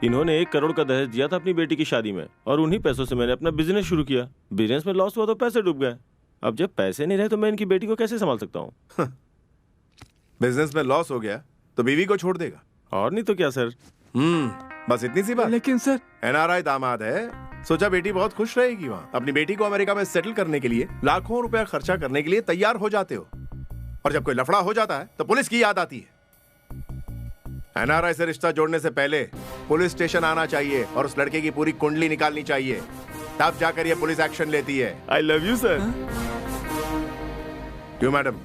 इन्होंने 1 करोड़ का दहेज दिया था अपनी बेटी की शादी में, और उन्हीं पैसों से मैंने अपना बिजनेस शुरू किया। बिजनेस में लॉस हुआ तो पैसे डूब गए। अब जब पैसे नहीं रहे तो मैं इनकी बेटी को कैसे संभाल सकता हूँ? बिजनेस में लॉस हो गया तो बीवी को छोड़ देगा, और नहीं तो क्या सर। बस इतनी सी बात। लेकिन सर एनआरआई दामाद है, सोचा बेटी बहुत खुश रहेगी वहाँ। अपनी बेटी को अमेरिका में सेटल करने के लिए लाखों रुपया खर्चा करने के लिए तैयार हो जाते हो, और जब कोई लफड़ा हो जाता है तो पुलिस की याद आती है। एनआरआई से रिश्ता जोड़ने से पहले पुलिस स्टेशन आना चाहिए और उस लड़के की पूरी कुंडली निकालनी चाहिए, तब जाकर ये पुलिस एक्शन लेती है। I love you sir. क्यों मैडम,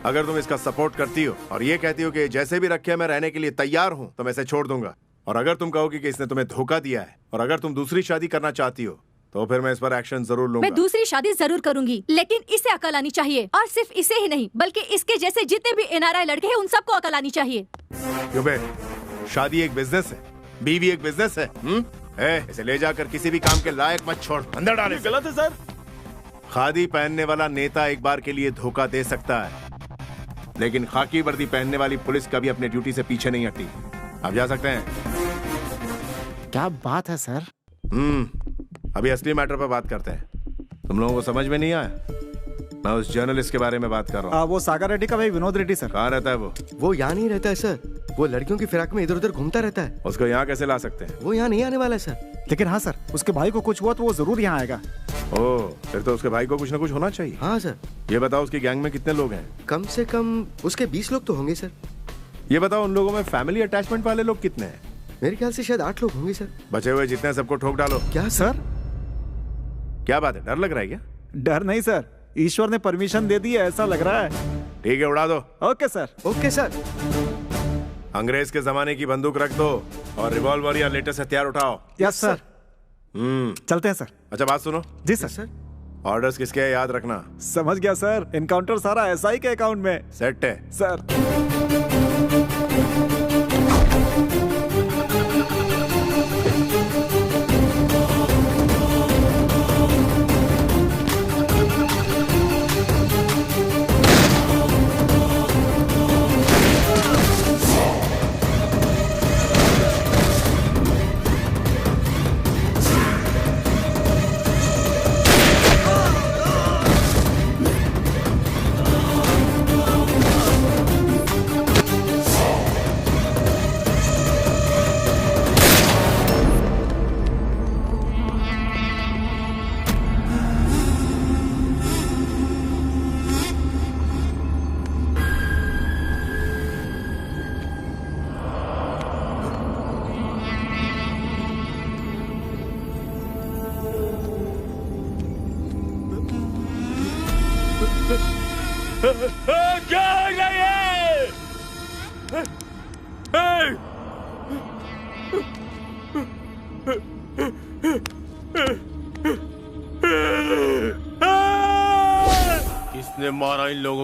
अगर तुम इसका सपोर्ट करती हो और ये कहती हो कि जैसे भी रखे मैं रहने के लिए तैयार हूं, तो मैं इसे छोड़ दूंगा। और अगर तुम कहोगी कि इसने तुम्हें धोखा दिया है और अगर तुम दूसरी शादी करना चाहती हो, तो फिर मैं इस पर एक्शन जरूर लूंगा। मैं दूसरी शादी जरूर करूंगी, लेकिन इसे अकल आनी चाहिए, और सिर्फ इसे ही नहीं बल्कि इसके जैसे जितने भी एनआरआई लड़के हैं उन सबको अकल आनी चाहिए। क्यों बे, शादी एक बिजनेस है, बीवी एक बिजनेस है। इसे ले जाकर किसी भी काम के लायक मत छोड़, अंदर डाले। गलत है सर। खादी पहनने वाला नेता एक बार के लिए धोखा दे सकता है, लेकिन खाकी वर्दी पहनने वाली पुलिस कभी अपने ड्यूटी से पीछे नहीं हटती। आप जा सकते हैं। क्या बात है सर। अभी असली मैटर पर बात करते हैं। तुम लोगों को समझ में नहीं आया? मैं उस जर्नलिस्ट के बारे में बात कर रहा हूँ। वो सागर रेड्डी का भाई विनोद रेड्डी सर। कहाँ रहता है वो यहाँ नहीं रहता है सर, वो लड़कियों की फिराक में इधर उधर घूमता रहता है। उसको यहाँ कैसे ला सकते हैं? वो यहाँ नहीं आने वाला है सर। लेकिन हाँ सर, उसके भाई को कुछ हुआ तो वो जरूर यहाँ आएगा। ओह, फिर तो उसके भाई को कुछ ना कुछ होना चाहिए। हाँ सर। ये बताओ उसकी गैंग में कितने लोग हैं? कम से कम उसके 20 लोग तो होंगे सर। ये बताओ उन लोगों में फैमिली अटैचमेंट वाले लोग कितने हैं? मेरे ख्याल से शायद 8 लोग होंगे सर। बचे हुए जितने सबको ठोक डालो। क्या सर? क्या बात है, डर लग रहा है क्या? डर नहीं सर, ईश्वर ने परमिशन दे दी है ऐसा लग रहा है। ठीक है, उड़ा दो। Okay sir. Okay sir. अंग्रेज के जमाने की बंदूक रख दो और रिवॉल्वर या लेटेस्ट हथियार उठाओ। Yes sir. चलते हैं सर। अच्छा बात सुनो। जी सर। सर ऑर्डर्स किसके है याद रखना। समझ गया सर, एनकाउंटर सारा एसआई के अकाउंट में। सेट है सर।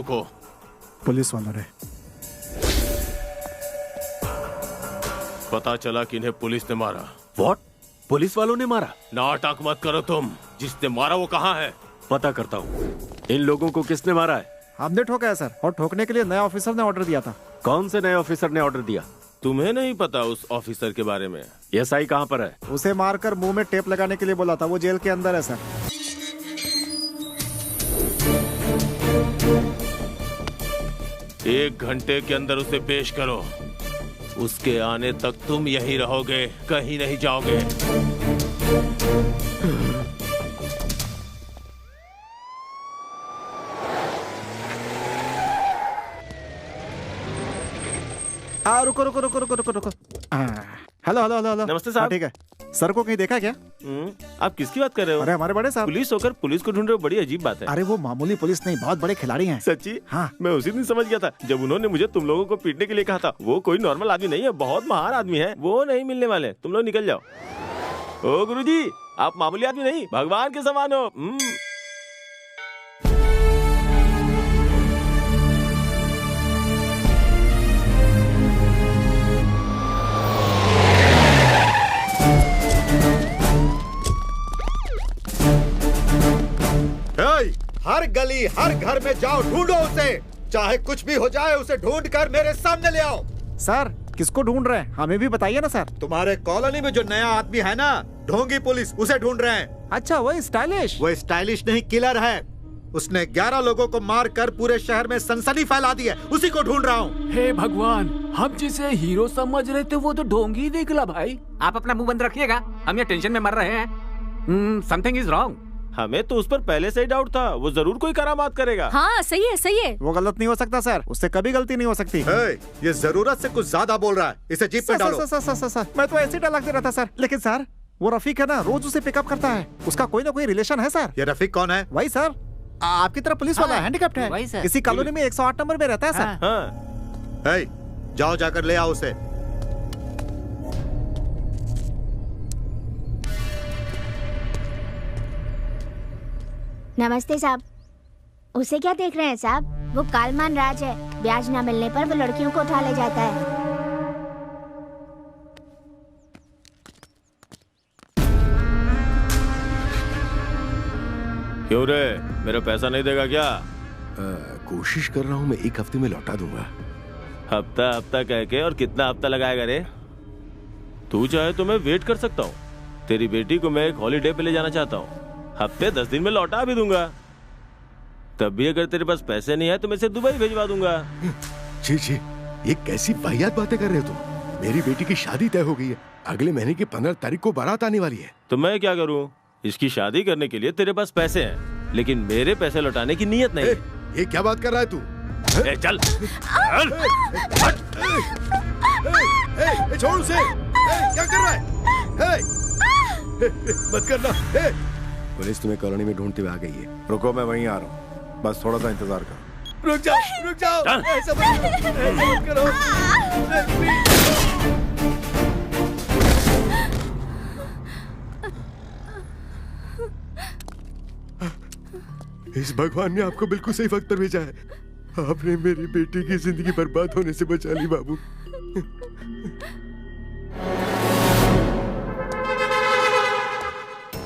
को? पुलिस वालों ने। पता चला कि इन्हें पुलिस ने मारा। व्हाट? पुलिस वालों ने मारा? नाटक मत करो तुम। जिसने मारा वो कहाँ है? पता करता हूँ। इन लोगों को किसने मारा है? हमने ठोका है सर, और ठोकने के लिए नया ऑफिसर ने ऑर्डर दिया था। कौन से नए ऑफिसर ने ऑर्डर दिया? तुम्हें नहीं पता उस ऑफिसर के बारे में? एसआई कहाँ पर है? उसे मारकर मुंह में टेप लगाने के लिए बोला था। वो जेल के अंदर है सर। एक घंटे के अंदर उसे पेश करो। उसके आने तक तुम यहीं रहोगे, कहीं नहीं जाओगे। रुको रुको रुको रुको रुको रुको। Hello hello hello hello. नमस्ते साहब। ठीक है। सर को कहीं देखा क्या? आप किसकी बात कर रहे हो? अरे हमारे बड़े साहब। पुलिस होकर पुलिस को ढूंढ रहे हो, बड़ी अजीब बात है। अरे वो मामूली पुलिस नहीं, बहुत बड़े खिलाड़ी हैं। सच्ची? हाँ। मैं उसी दिन समझ गया था जब उन्होंने मुझे तुम लोगों को पीटने के लिए कहा था। वो कोई नॉर्मल आदमी नहीं है, बहुत महान आदमी है। वो नहीं मिलने वाले, तुम लोग निकल जाओ। ओ गुरुजी, आप मामूली आदमी नहीं, भगवान के समान हो। हर गली हर घर में जाओ, ढूंढो उसे। चाहे कुछ भी हो जाए, उसे ढूंढ कर मेरे सामने ले आओ। सर किसको ढूंढ रहे हैं? हमें भी बताइए ना सर। तुम्हारे कॉलोनी में जो नया आदमी है ना, ढोंगी पुलिस, उसे ढूंढ रहे हैं। अच्छा, वो स्टाइलिश? वो स्टाइलिश नहीं, किलर है। उसने 11 लोगों को मार कर पूरे शहर में सनसनी फैला दी है। उसी को ढूंढ रहा हूँ। हे भगवान, हम जिसे हीरो समझ रहे थे वो तो ढोंगी निकला भाई। आप अपना मुंह बंद रखिएगा, हम ये टेंशन में मर रहे हैं। Something is wrong. हमें तो उस पर पहले से ही डाउट था, वो जरूर कोई करामात करेगा। हाँ सही है सही है। वो गलत नहीं हो सकता सर, उससे कभी गलती नहीं हो सकती। ये जरूरत से कुछ ज्यादा बोल रहा है, इसे जीप पे डालो। सर, मैं तो ऐसे डाल दे रहा था सर। लेकिन सर वो रफीक है ना, रोज उसे पिकअप करता है। उसका कोई ना कोई रिलेशन है सर। ये रफीक कौन है? वही सर, आपकी तरह पुलिस वाला, हैंडीकैप्ड है। इसी कॉलोनी में 108 नंबर में रहता है सर। जाओ जाकर ले आओ उसे। नमस्ते साहब। उसे क्या देख रहे हैं साहब? वो कालमान राज है। ब्याज ना मिलने पर वो लड़कियों को उठा ले जाता है। क्यों रे, मेरा पैसा नहीं देगा क्या? कोशिश कर रहा हूँ, मैं 1 हफ्ते में लौटा दूंगा। हफ्ता हफ्ता कह के, और कितना हफ्ता लगाएगा रे? तू चाहे तो मैं वेट कर सकता हूँ। तेरी बेटी को मैं एक हॉलीडे पे ले जाना चाहता हूँ। हफ्ते 10 दिन में लौटा भी दूंगा। तब भी अगर तेरे पास पैसे नहीं है तो मैं इसे दुबई भेजवा दूंगा। जी जी, ये कैसी वाहियात बातें कर रहे हो तुम? मेरी बेटी की शादी तय हो गई है। अगले महीने की 15 तारीख को बारात आने वाली है। तो मैं क्या करूं? इसकी शादी करने के लिए तेरे पास पैसे हैं, लेकिन मेरे पैसे लौटाने की नीयत नहीं। ये क्या बात कर रहा है तू? चल छोड़ उसे। क्या कर रहा है? मत करना। पुलिस तुम्हें कॉलोनी में ढूंढते हुए आ गई है। रुको, मैं वहीं आ रहा हूँ, बस थोड़ा सा इंतजार करो। रुक जाओ, रुक जाओ। ऐसा मत करो। इस भगवान ने आपको बिल्कुल सही वक्त पर भेजा है। आपने मेरी बेटी की जिंदगी बर्बाद होने से बचा ली बाबू।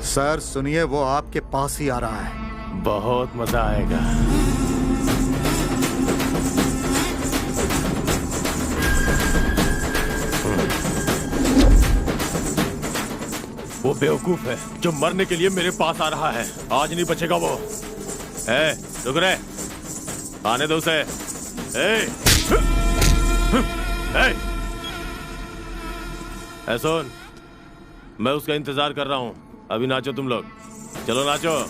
सर सुनिए, वो आपके पास ही आ रहा है। बहुत मजा आएगा। वो बेवकूफ है जो मरने के लिए मेरे पास आ रहा है। आज नहीं बचेगा वो। रुक रे, आने दो उसे। सुन, मैं उसका इंतजार कर रहा हूँ। अभी नाचो तुम लोग, चलो नाचो।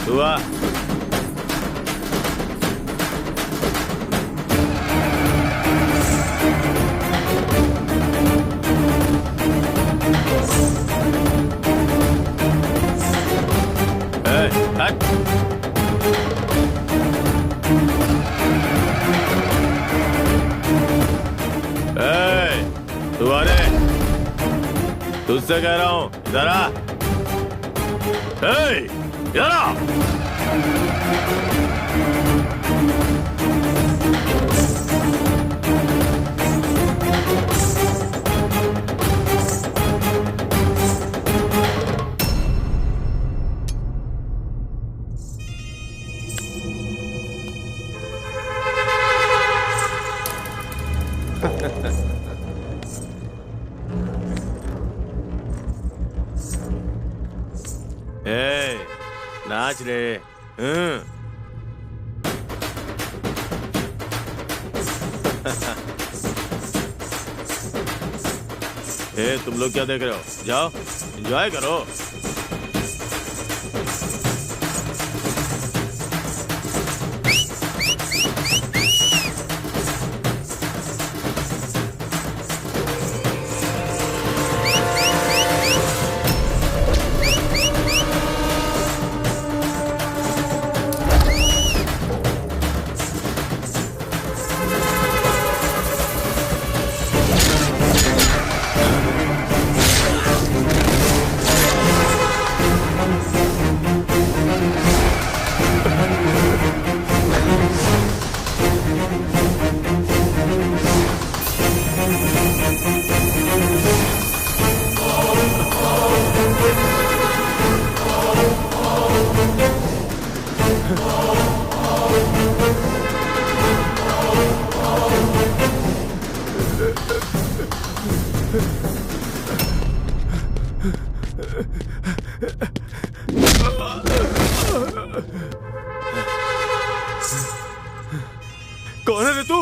तू आ। तू आ रे, तुझसे कह रहा हूं, इधर आ। इधर आ। नाच रे। तुम लोग क्या देख रहे हो? जाओ एंजॉय करो। कौन है रे तू?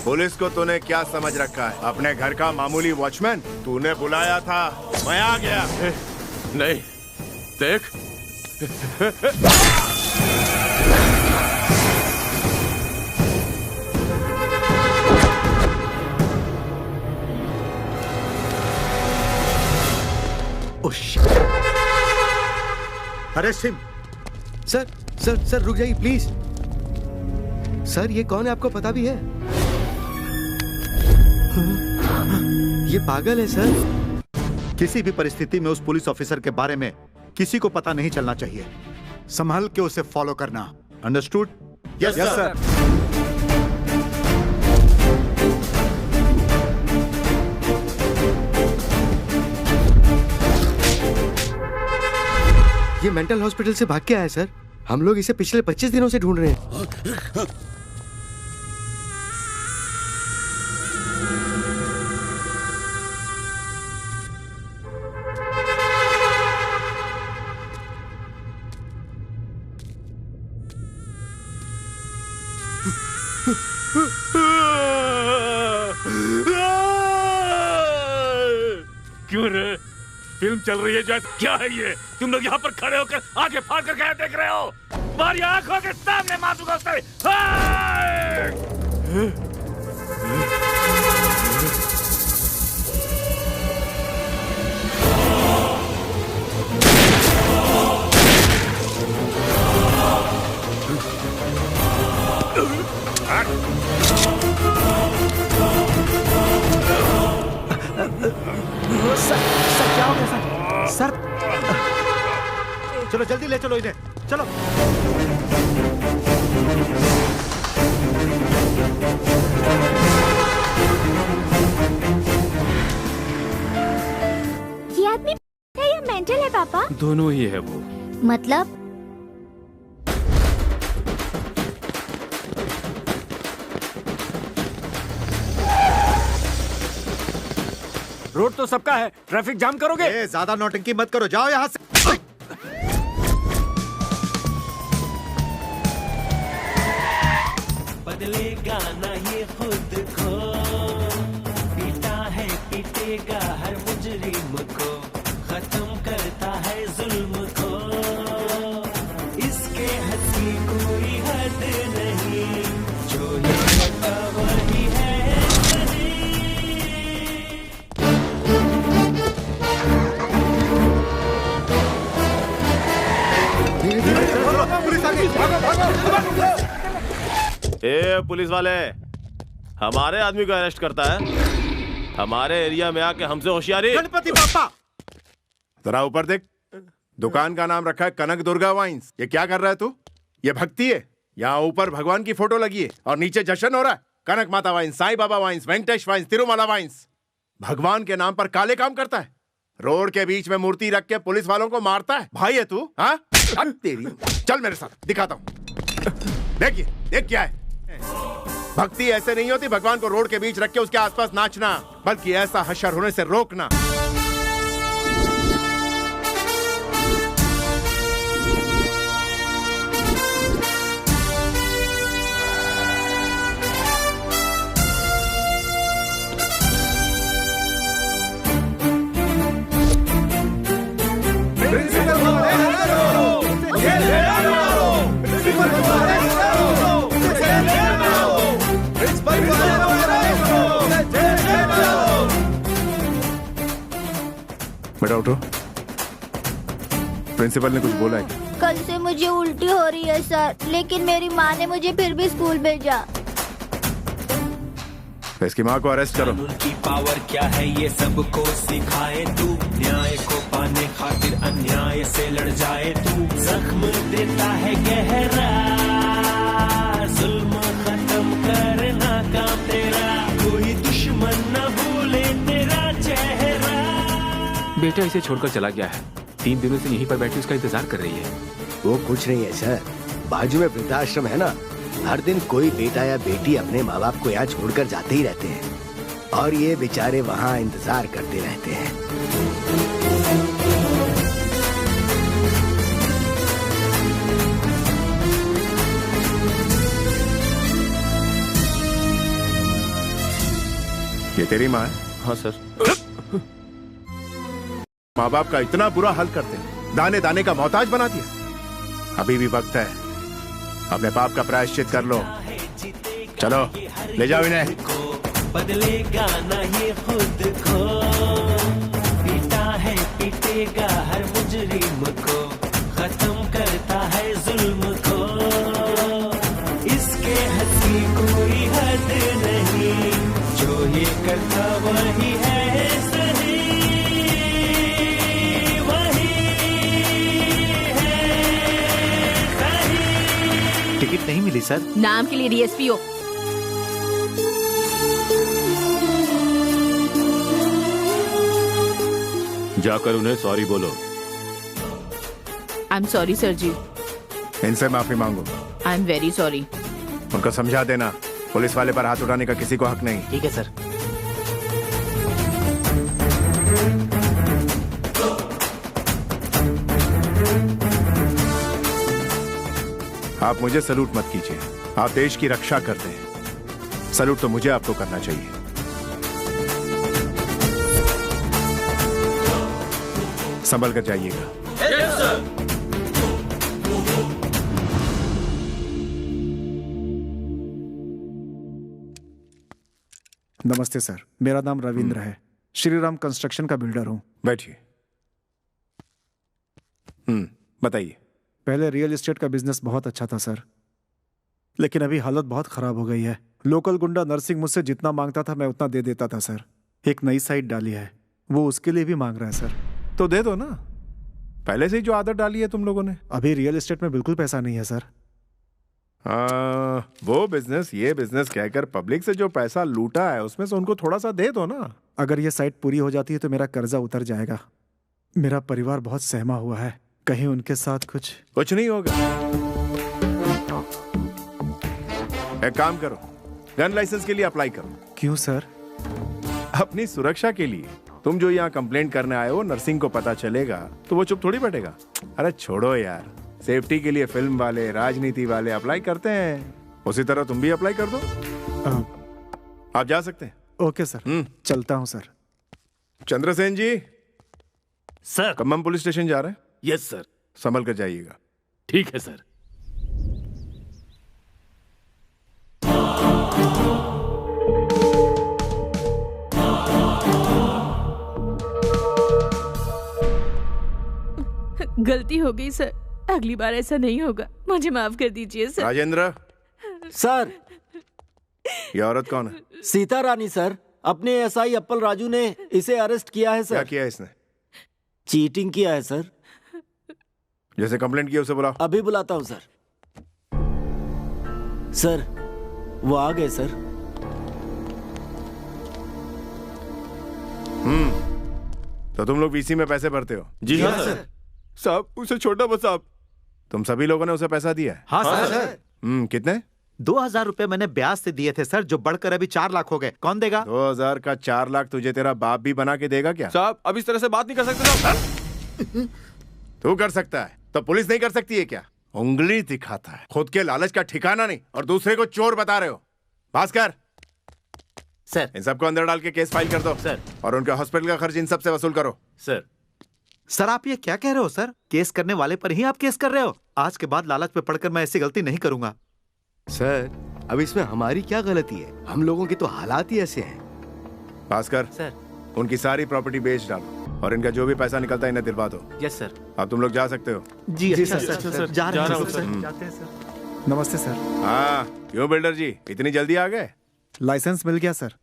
पुलिस को तूने क्या समझ रखा है? अपने घर का मामूली वॉचमैन? तूने बुलाया था, मैं आ गया। नहीं, देख। अरे सिम। सर सर सर रुक जाइए प्लीज। सर ये कौन है आपको पता भी है? ये पागल है सर। किसी भी परिस्थिति में उस पुलिस ऑफिसर के बारे में किसी को पता नहीं चलना चाहिए। संभल के उसे फॉलो करना। अंडरस्टूड? Yes sir. ये मेंटल हॉस्पिटल से भाग के आया सर। हम लोग इसे पिछले 25 दिनों से ढूंढ रहे हैं। क्यों रे? फिल्म चल रही है जो क्या है ये? तुम लोग यहाँ पर खड़े होकर आंखें फाड़ कर क्या देख रहे हो? तुम्हारी आंखों के सामने मार दूंगा उसे। सर क्या हो गया सर? चलो जल्दी ले चलो इन्हें, चलो। ये आदमी है या मेंटल है पापा? दोनों ही है वो। मतलब? रोड तो सबका है, ट्रैफिक जाम करोगे? ज्यादा नौटंकी मत करो, जाओ यहाँ से। बदलेगा ना ये खुद को, पीटा है पीटेगा हर मुजरिम को, खत्म करता है जुल्म को, इसके पुलिस आ गई, भागो भागो। ए पुलिस वाले, हमारे आदमी को अरेस्ट करता है? हमारे एरिया में आके हमसे होशियारी। गणपति बापा, जरा ऊपर देख, दुकान का नाम रखा है कनक दुर्गा वाइन्स। ये क्या कर रहा है तू? ये भक्ति है? यहाँ ऊपर भगवान की फोटो लगी है और नीचे जश्न हो रहा है। Kanak Mata wines, Sai Baba wines, Venkatesh wines, Tirumala wines. भगवान के नाम पर काले काम करता है। रोड के बीच में मूर्ति रख के पुलिस वालों को मारता है। भाई है तू? हाँ, अब तेरी, चल मेरे साथ दिखाता हूँ। देखिए, देख क्या है। भक्ति ऐसे नहीं होती भगवान को रोड के बीच रख के उसके आसपास नाचना, बल्कि ऐसा हशर होने से रोकना। बेटा उठो। प्रिंसिपल ने कुछ बोला है? कल से मुझे उल्टी हो रही है सर, लेकिन मेरी माँ ने मुझे फिर भी स्कूल भेजा। तो इसकी माँ को अरेस्ट करो। की पावर क्या है ये सबको सिखाए तू, न्याय को पाने खातिर अन्याय से लड़ जाए तू। जख्म देता है गहरा, जुल्म खत्म करना काम तेरा, कोई दुश्मन न भूले तेरा चेहरा। बेटा इसे छोड़कर चला गया है, 3 दिनों से यहीं पर बैठी उसका इंतजार कर रही है। वो कुछ नहीं है सर, बाजू में वृद्धाश्रम है ना, हर दिन कोई बेटा या बेटी अपने माँ बाप को यहाँ छोड़कर जाते ही रहते हैं और ये बेचारे वहाँ इंतजार करते रहते हैं। ये तेरी माँ है? हाँ सर। माँ बाप का इतना बुरा हाल करते हैं, दाने दाने का मोहताज बना दिया। अभी भी वक्त है, अपने पाप का प्रायश्चित कर लो। चलो ले जाओ इन्हें। बदलेगा ना ये खुद को, पीटा है पीटेगा हर मुजरिम को, खत्म करता है जुल्म को, इसके हद की कोई हद नहीं, जो ये करता वही है सही, वही है सही। टिकट नहीं मिली सर? नाम के लिए डीएसपी हो। जाकर उन्हें सॉरी बोलो। आई एम सॉरी सर जी। इनसे माफी मांगो। I am very sorry. उनको समझा देना, पुलिस वाले पर हाथ उठाने का किसी को हक नहीं। ठीक है सर। आप मुझे सलूट मत कीजिए, आप देश की रक्षा करते हैं। सलूट तो मुझे आपको करना चाहिए। संभल कर जाइएगा। Yes, sir. नमस्ते सर, मेरा नाम रविंद्र है, श्री राम कंस्ट्रक्शन का बिल्डर हूँ। बैठिए। बताइए। पहले रियल एस्टेट का बिजनेस बहुत अच्छा था सर, लेकिन अभी हालत बहुत खराब हो गई है। लोकल गुंडा नरसिंह मुझसे जितना मांगता था मैं उतना दे देता था सर। एक नई साइट डाली है, वो उसके लिए भी मांग रहा है सर। तो दे दो ना, पहले से ही जो आदत डाली है तुम लोगों ने। अभी रियल एस्टेट में बिल्कुल पैसा नहीं है सर। वो बिजनेस ये बिजनेस कहकर पब्लिक से जो पैसा लूटा है उसमें से उनको थोड़ा सा दे दो ना। अगर ये साइट पूरी हो जाती है तो मेरा कर्जा उतर जाएगा। मेरा परिवार बहुत सहमा हुआ है, कहीं उनके साथ कुछ नहीं होगा। एक काम करो, गन लाइसेंस के लिए अप्लाई करो। क्यों सर? अपनी सुरक्षा के लिए। तुम जो यहाँ कंप्लेंट करने आए हो, नरसिंह को पता चलेगा तो वो चुप थोड़ी बैठेगा। अरे छोड़ो यार, सेफ्टी के लिए फिल्म वाले, राजनीति वाले अप्लाई करते हैं, उसी तरह तुम भी अप्लाई कर दो। आप जा सकते हैं। ओके सर, चलता हूँ सर। चंद्रसेन जी। सर। खम्मम पुलिस स्टेशन जा रहे हैं? Yes sir. संभल कर जाइएगा। ठीक है सर। गलती हो गई सर, अगली बार ऐसा नहीं होगा, मुझे माफ कर दीजिए सर। राजेंद्र। सर। ये औरत कौन है? सीता रानी सर। अपने एसआई अप्पल राजू ने इसे अरेस्ट किया है सर। क्या किया इसने? चीटिंग किया है सर। जैसे कंप्लेंट किया उसे बुलाओ। अभी बुलाता हूँ सर। सर वो आ गए सर। तो तुम लोग वीसी में पैसे भरते हो? जी हाँ सर। साहब उसे छोटा बस साहब। तुम सभी लोगों ने उसे पैसा दिया है? हाँ सर। कितने? 2000 रुपए मैंने ब्याज से दिए थे सर, जो बढ़कर अभी 4 लाख हो गए। कौन देगा? 2000 का 4 लाख तुझे तेरा बाप भी बना के देगा क्या? साहब अब इस तरह से बात नहीं कर सकते साहब। तू कर सकता है तो पुलिस नहीं कर सकती है क्या? उंगली दिखाता है, खुद के लालच का ठिकाना नहीं और दूसरे को चोर बता रहे हो। भास्कर सर, इन सबको अंदर डाल के केस फाइल कर दो सर, और उनके हॉस्पिटल का खर्च इन सब से वसूल करो सर। सर आप ये क्या कह रहे हो सर? केस करने वाले पर ही आप केस कर रहे हो? आज के बाद लालच पे पड़कर मैं ऐसी गलती नहीं करूंगा। सर अब इसमें हमारी क्या गलती है? हम लोगों की तो हालात ही ऐसे हैं। भास्कर सर, उनकी सारी प्रॉपर्टी बेच डालो और इनका जो भी पैसा निकलता है इन्हें दिलवा दो। Yes sir. अब तुम लोग जा सकते हो। जी अच्छा सर, जा रहे हैं सर। जाते हैं सर। नमस्ते सर। हाँ क्यों बिल्डर जी इतनी जल्दी आ गए? लाइसेंस मिल गया सर,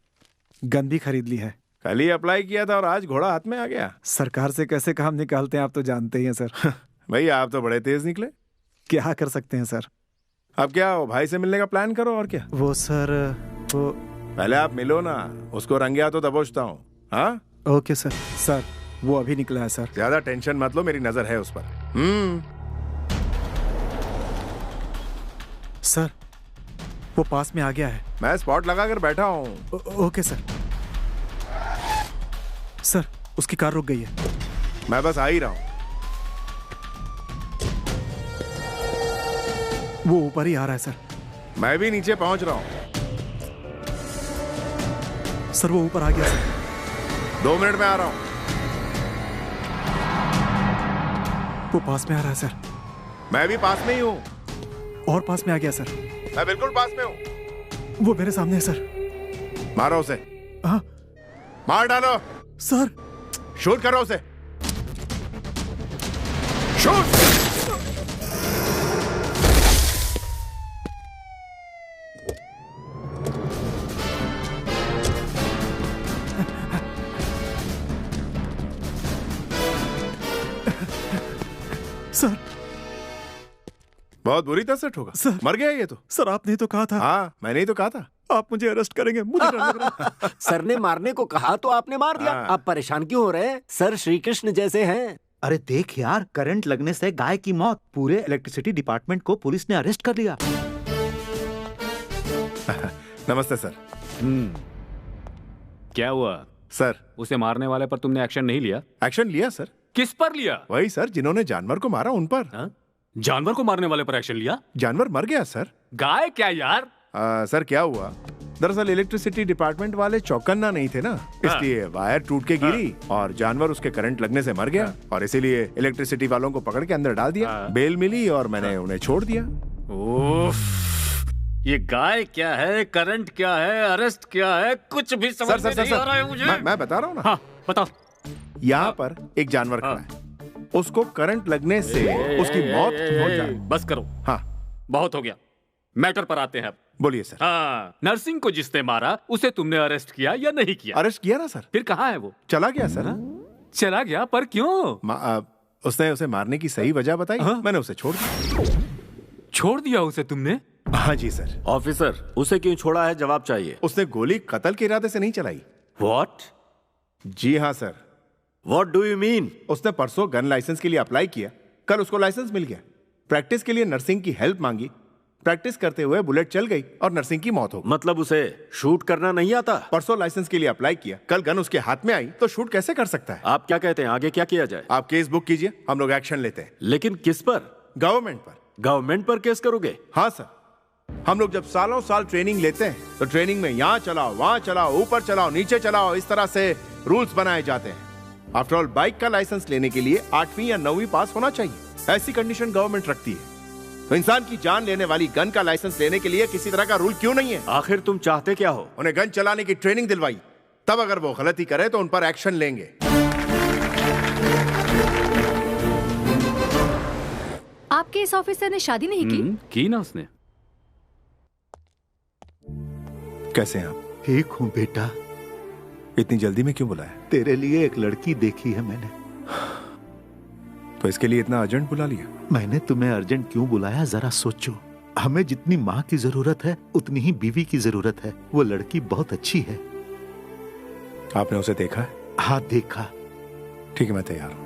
गन भी खरीद ली है। कल ही अप्लाई किया था और आज घोड़ा हाथ में आ गया। सरकार से कैसे काम निकालते हैं आप तो जानते ही हैं सर। भैया आप तो बड़े तेज निकले। क्या कर सकते हैं सर। अब क्या हो, भाई से मिलने का प्लान करो और क्या। वो सर वो पहले आप मिलो ना, उसको रंगे हाथों दबोचता हूँ। हाँ ओके सर। सर वो अभी निकला है सर। ज्यादा टेंशन मत लो, मेरी नजर है उस पर। सर वो पास में आ गया है। मैं स्पॉट लगा कर बैठा हूँ। Okay sir. सर उसकी कार रुक गई है। मैं बस आ ही रहा हूँ। वो ऊपर ही आ रहा है सर। मैं भी नीचे पहुंच रहा हूँ। सर वो ऊपर आ गया सर। 2 मिनट में आ रहा हूँ। वो पास में आ रहा है सर। मैं भी पास में ही हूँ। और पास में आ गया सर। मैं बिल्कुल पास में हूँ। वो मेरे सामने है सर। मारो उसे। हाँ मार डालो सर। शूट करो उसे। शूट। सर बहुत बुरी तरह से ठोका। सर मर गया ये तो। सर आपने तो कहा था। हाँ मैंने ही तो कहा था। आप मुझे अरेस्ट करेंगे, मुझे डर लग रहा है। सर ने मारने को कहा तो आपने मार दिया। आप परेशान क्यों हो रहे हैं? सर श्री कृष्ण जैसे हैं। अरे देख यार, करंट लगने से गाय की मौत, पूरे इलेक्ट्रिसिटी डिपार्टमेंट को पुलिस ने अरेस्ट कर लिया। नमस्ते सर। क्या हुआ सर? उसे मारने वाले पर तुमने एक्शन नहीं लिया? एक्शन लिया सर। किस पर लिया? वही सर जिन्होंने जानवर को मारा उन पर। जानवर को मारने वाले पर एक्शन लिया? जानवर मर गया सर। गाय क्या यार? सर क्या हुआ, दरअसल इलेक्ट्रिसिटी डिपार्टमेंट वाले चौकन्ना नहीं थे ना, इसलिए वायर टूट के गिरी और जानवर उसके करंट लगने से मर गया और इसीलिए इलेक्ट्रिसिटी वालों को पकड़ के अंदर डाल दिया। बेल मिली और मैंने उन्हें छोड़ दिया। ओफ, ये गाय क्या है, करंट क्या है, अरेस्ट क्या है, कुछ भी समझ में नहीं आ रहा है मुझे। मैं बता रहा हूँ ना। हाँ बताओ। यहाँ पर एक जानवर खड़ा है, उसको करंट लगने से उसकी मौत हो जाए। बस करो। हाँ बहुत हो गया, मैटर पर आते हैं अब। बोलिए सर। हाँ, नर्सिंग को जिसने मारा उसे तुमने अरेस्ट किया या नहीं किया? अरेस्ट किया ना सर। फिर कहाँ है वो? चला गया सर। चला गया, पर क्यों? उसने उसे मारने की सही वजह बताई। मैंने उसे छोड़ दिया। छोड़ दिया उसे तुमने? हाँ जी सर। ऑफिसर उसे क्यों छोड़ा है, जवाब चाहिए। उसने गोली कत्ल के इरादे से नहीं चलाई। व्हाट? जी हाँ sir. What do you mean? उसने परसों गन लाइसेंस के लिए अप्लाई किया, कल उसको लाइसेंस मिल गया। प्रैक्टिस के लिए नर्सिंग की हेल्प मांगी, प्रैक्टिस करते हुए बुलेट चल गई और नर्सिंग की मौत हो गई। मतलब उसे शूट करना नहीं आता? परसों लाइसेंस के लिए अप्लाई किया, कल गन उसके हाथ में आई तो शूट कैसे कर सकता है? आप क्या कहते हैं, आगे क्या किया जाए? आप केस बुक कीजिए, हम लोग एक्शन लेते हैं। लेकिन किस पर? गवर्नमेंट पर। गवर्नमेंट पर केस करोगे? हाँ सर। हम लोग जब सालों साल ट्रेनिंग लेते हैं तो ट्रेनिंग में यहाँ चलाओ, वहां चलाओ, ऊपर चलाओ, नीचे चलाओ, इस तरह से रूल्स बनाए जाते हैं। आफ्टर ऑल बाइक का लाइसेंस लेने के लिए 8वीं या 9वीं पास होना चाहिए, ऐसी कंडीशन गवर्नमेंट रखती है। तो इंसान की जान लेने वाली गन का लाइसेंस लेने के लिए किसी तरह का रूल क्यों नहीं है? आखिर तुम चाहते क्या हो? उन्हें गन चलाने की ट्रेनिंग दिलवाई, तब अगर वो गलती करे तो उन पर एक्शन लेंगे। आप आपके इस ऑफिसर ने शादी नहीं की ना उसने। कैसे हैं आप? ठीक हूँ बेटा। इतनी जल्दी में क्यों बुलाया? तेरे लिए एक लड़की देखी है मैंने। तो इसके लिए इतना अर्जेंट बुला लिया? मैंने तुम्हें अर्जेंट क्यों बुलाया जरा सोचो। हमें जितनी माँ की जरूरत है उतनी ही बीवी की जरूरत है। वो लड़की बहुत अच्छी है। आपने उसे देखा है? हाँ देखा। ठीक है, मैं तैयार हूँ।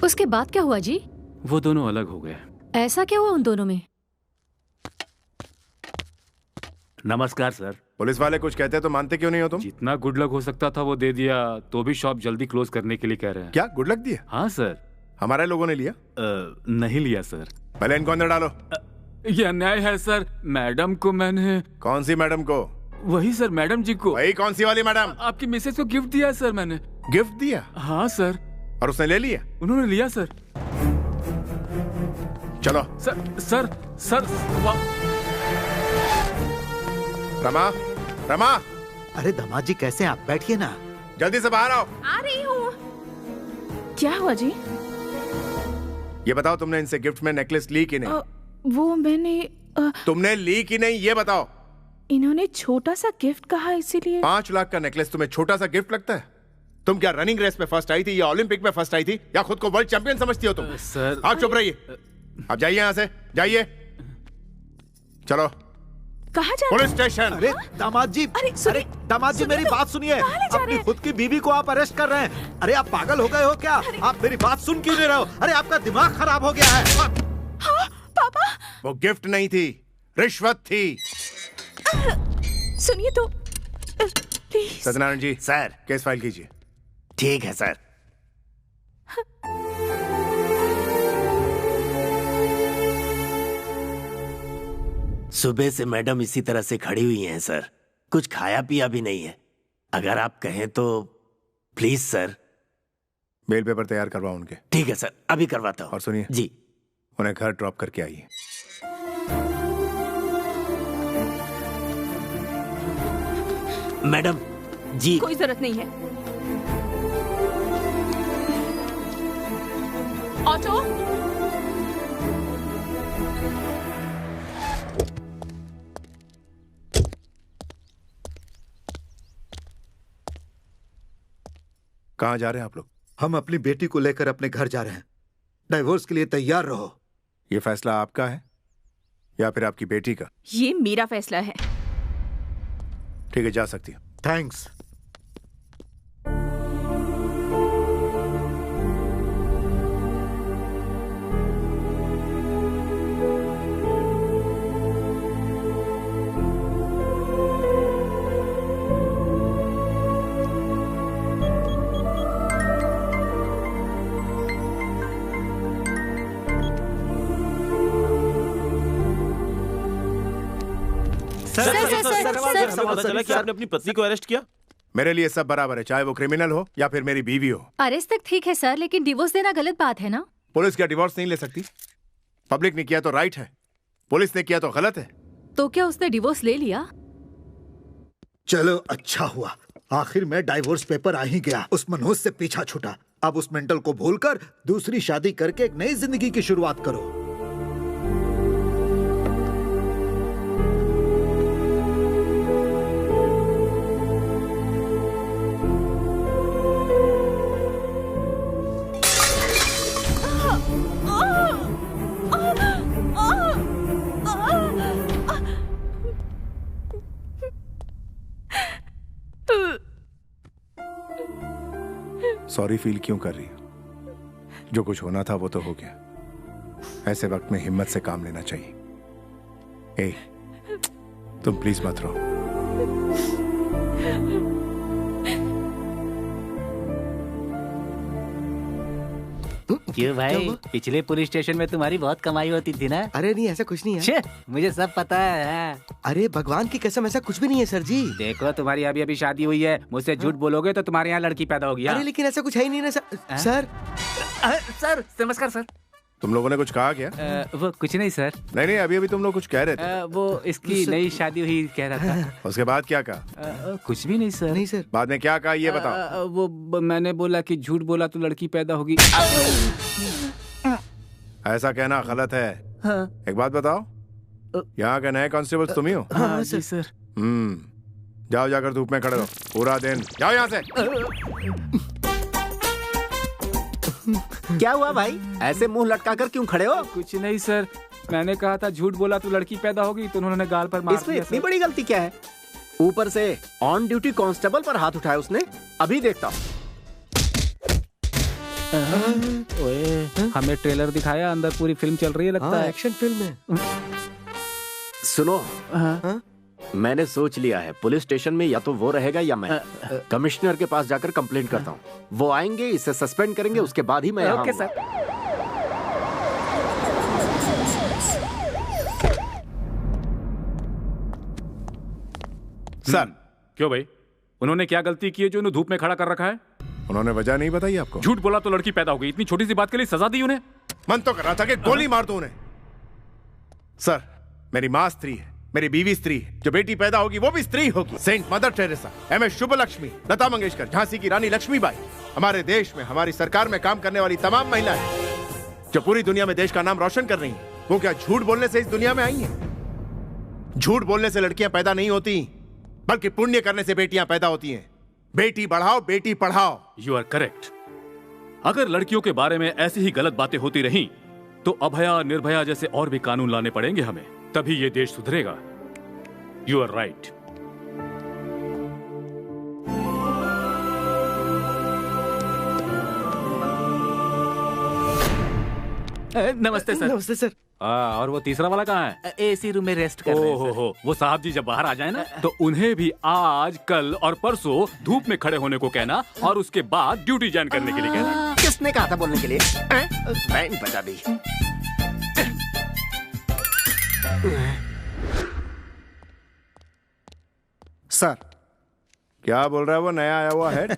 उसके बाद क्या हुआ जी? वो दोनों अलग हो गए। ऐसा क्या हुआ उन दोनों में? नमस्कार सर। पुलिस वाले कुछ कहते तो मानते क्यों नहीं हो तुम? जितना गुड लक हो सकता था वो दे दिया, तो भी शॉप जल्दी क्लोज करने के लिए कह रहे हैं। क्या गुड लक दिया? हाँ सर। हमारे लोगों ने लिया? नहीं लिया सर। पहले इनको अंदर डालो। ये अन्याय है सर। मैडम को मैंने। कौन सी मैडम को? वही सर, मैडम जी को। वही कौन सी वाली मैडम? आपकी मिसेज को गिफ्ट दिया सर मैंने। गिफ्ट दिया? हाँ सर। और उसने ले लिया? उन्होंने लिया सर। चलो। सर रमा, रमा। अरे दामाद जी कैसे हैं आप? बैठिए ना। जल्दी से बाहर आओ। आ रही हूँ। क्या हुआ जी? ये बताओ तुमने इनसे गिफ्ट में नेकलेस ली कि नहीं? वो मैंने तुमने ली कि नहीं ये बताओ। इन्होंने छोटा सा गिफ्ट कहा इसीलिए। 5 लाख का नेकलेस तुम्हें छोटा सा गिफ्ट लगता है? तुम क्या रनिंग रेस में फर्स्ट आई थी या ओलंपिक में फर्स्ट आई थी या खुद को वर्ल्ड चैंपियन समझती हो तुम? सर आप चुप रहिए। अब जाइए यहाँ से, जाइए। चलो। कहाँ जा? Police station. अरे दामाद जी, अरे दामाद जी मेरी बात सुनिए। अपनी खुद की बीवी को आप अरेस्ट कर रहे हैं। अरे आप पागल हो गए हो क्या? आप मेरी बात सुन क्यों नहीं रहे हो? अरे आपका दिमाग खराब हो गया है। हाँ, पापा। वो गिफ्ट नहीं थी, रिश्वत थी। सुनिए तो please. Satyanarayan ji, sir case file कीजिए। ठीक है सर। सुबह से मैडम इसी तरह से खड़ी हुई हैं सर। कुछ खाया पिया भी नहीं है। अगर आप कहें तो प्लीज सर। बेल पेपर तैयार करवाओ उनके। ठीक है सर, अभी करवाता हूँ। और सुनिए जी, उन्हें घर ड्रॉप करके आइए। मैडम जी। कोई जरूरत नहीं है। ऑटो। कहाँ जा रहे हैं आप लोग? हम अपनी बेटी को लेकर अपने घर जा रहे हैं। डाइवोर्स के लिए तैयार रहो। ये फैसला आपका है या फिर आपकी बेटी का? ये मेरा फैसला है। ठीक है, जा सकती हो। थैंक्स। पता चला कि आपने अपनी पत्नी को अरेस्ट किया? मेरे लिए सब बराबर है, चाहे वो क्रिमिनल हो या फिर मेरी बीवी हो। अरेस्ट तक ठीक है सर, लेकिन डिवोर्स देना गलत बात है ना? पुलिस क्या डिवोर्स नहीं ले सकती? पब्लिक ने किया तो राइट है, पुलिस ने किया तो गलत है। तो क्या उसने डिवोर्स ले लिया? चलो अच्छा हुआ, आखिर में डाइवोर्स पेपर आ ही गया। उस मनहूस से पीछा छूटा। अब उस मेंटल को भूलकर दूसरी शादी करके एक नई जिंदगी की शुरुआत करो। सॉरी फील क्यों कर रही हो? जो कुछ होना था वो तो हो गया। ऐसे वक्त में हिम्मत से काम लेना चाहिए। ए, तुम प्लीज मत रो। क्यों भाई, पिछले पुलिस स्टेशन में तुम्हारी बहुत कमाई होती थी ना? अरे नहीं, ऐसा कुछ नहीं है। मुझे सब पता है। अरे भगवान की कसम, ऐसा कुछ भी नहीं है सर जी। देखो तुम्हारी अभी अभी शादी हुई है, मुझसे झूठ बोलोगे तो तुम्हारे यहाँ लड़की पैदा होगी। अरे लेकिन ऐसा कुछ है ही नहीं ना सर। सर सर नमस्कार सर। तुम लोगों ने कुछ कहा क्या? वो कुछ नहीं सर। नहीं, अभी अभी तुम लोग कुछ कह रहे थे। वो इसकी नई शादी हुई कह रहा था। उसके बाद क्या कहा? कुछ भी नहीं सर। नहीं सर। बाद में क्या कहा ये बताओ। वो मैंने बोला कि झूठ बोला तो लड़की पैदा होगी। ऐसा कहना गलत है। हाँ। एक बात बताओ, यहाँ के नए कांस्टेबल तुम ही हो? हाँ जी सर। जाओ, जाकर धूप में खड़े रहो पूरा दिन। जाओ यहाँ से। क्या हुआ भाई, ऐसे मुंह लटकाकर क्यों खड़े हो? कुछ नहीं सर, मैंने कहा था झूठ बोला तो लड़की पैदा होगी, तो उन्होंने गाल पर मार इसमें दिया। इतनी बड़ी गलती क्या है? ऊपर से ऑन ड्यूटी कांस्टेबल पर हाथ उठाया उसने। अभी देखता हूँ। हमें ट्रेलर दिखाया, अंदर पूरी फिल्म चल रही है लगता है। एक्शन फिल्म है। सुनो, मैंने सोच लिया है, पुलिस स्टेशन में या तो वो रहेगा या मैं। कमिश्नर के पास जाकर कंप्लेंट करता हूँ। वो आएंगे, इसे सस्पेंड करेंगे, उसके बाद ही मैं ओके सर। सर। क्यों भाई, उन्होंने क्या गलती की है जो उन्हें धूप में खड़ा कर रखा है? उन्होंने वजह नहीं बताई आपको? झूठ बोला तो लड़की पैदा हो गई, इतनी छोटी सी बात के लिए सजा दी उन्हें? मन तो कर रहा था कि गोली मार दूं उन्हें। सर, मेरी माँ स्त्री है, मेरी बीवी स्त्री है, जो बेटी पैदा होगी वो भी स्त्री होगी। Saint Mother Teresa, MS Subbulakshmi, Lata Mangeshkar, Jhansi की रानी लक्ष्मीबाई, हमारे देश में हमारी सरकार में काम करने वाली तमाम महिलाएं जो पूरी दुनिया में देश का नाम रोशन कर रही हैं, वो क्या झूठ बोलने से इस दुनिया में आई हैं? झूठ बोलने से लड़कियां पैदा नहीं होती, बल्कि पुण्य करने से बेटियां पैदा होती हैं। बेटी बढ़ाओ, बेटी पढ़ाओ। You are correct. अगर लड़कियों के बारे में ऐसी ही गलत बातें होती रहीं, तो अभया, निर्भया जैसे और भी कानून लाने पड़ेंगे हमें, तभी ये देश सुधरेगा। You are right. नमस्ते सर। नमस्ते सर। और वो तीसरा वाला कहाँ है? एसी रूम में रेस्ट कर रहे हैं सर। वो साहब जी जब बाहर आ जाए ना, तो उन्हें भी आज, कल और परसों धूप में खड़े होने को कहना और उसके बाद ड्यूटी ज्वाइन करने के लिए कहना। किसने कहा था बोलने के लिए? बैंड बजा दी। सर। क्या बोल रहा है वो नया आया हुआ हेड?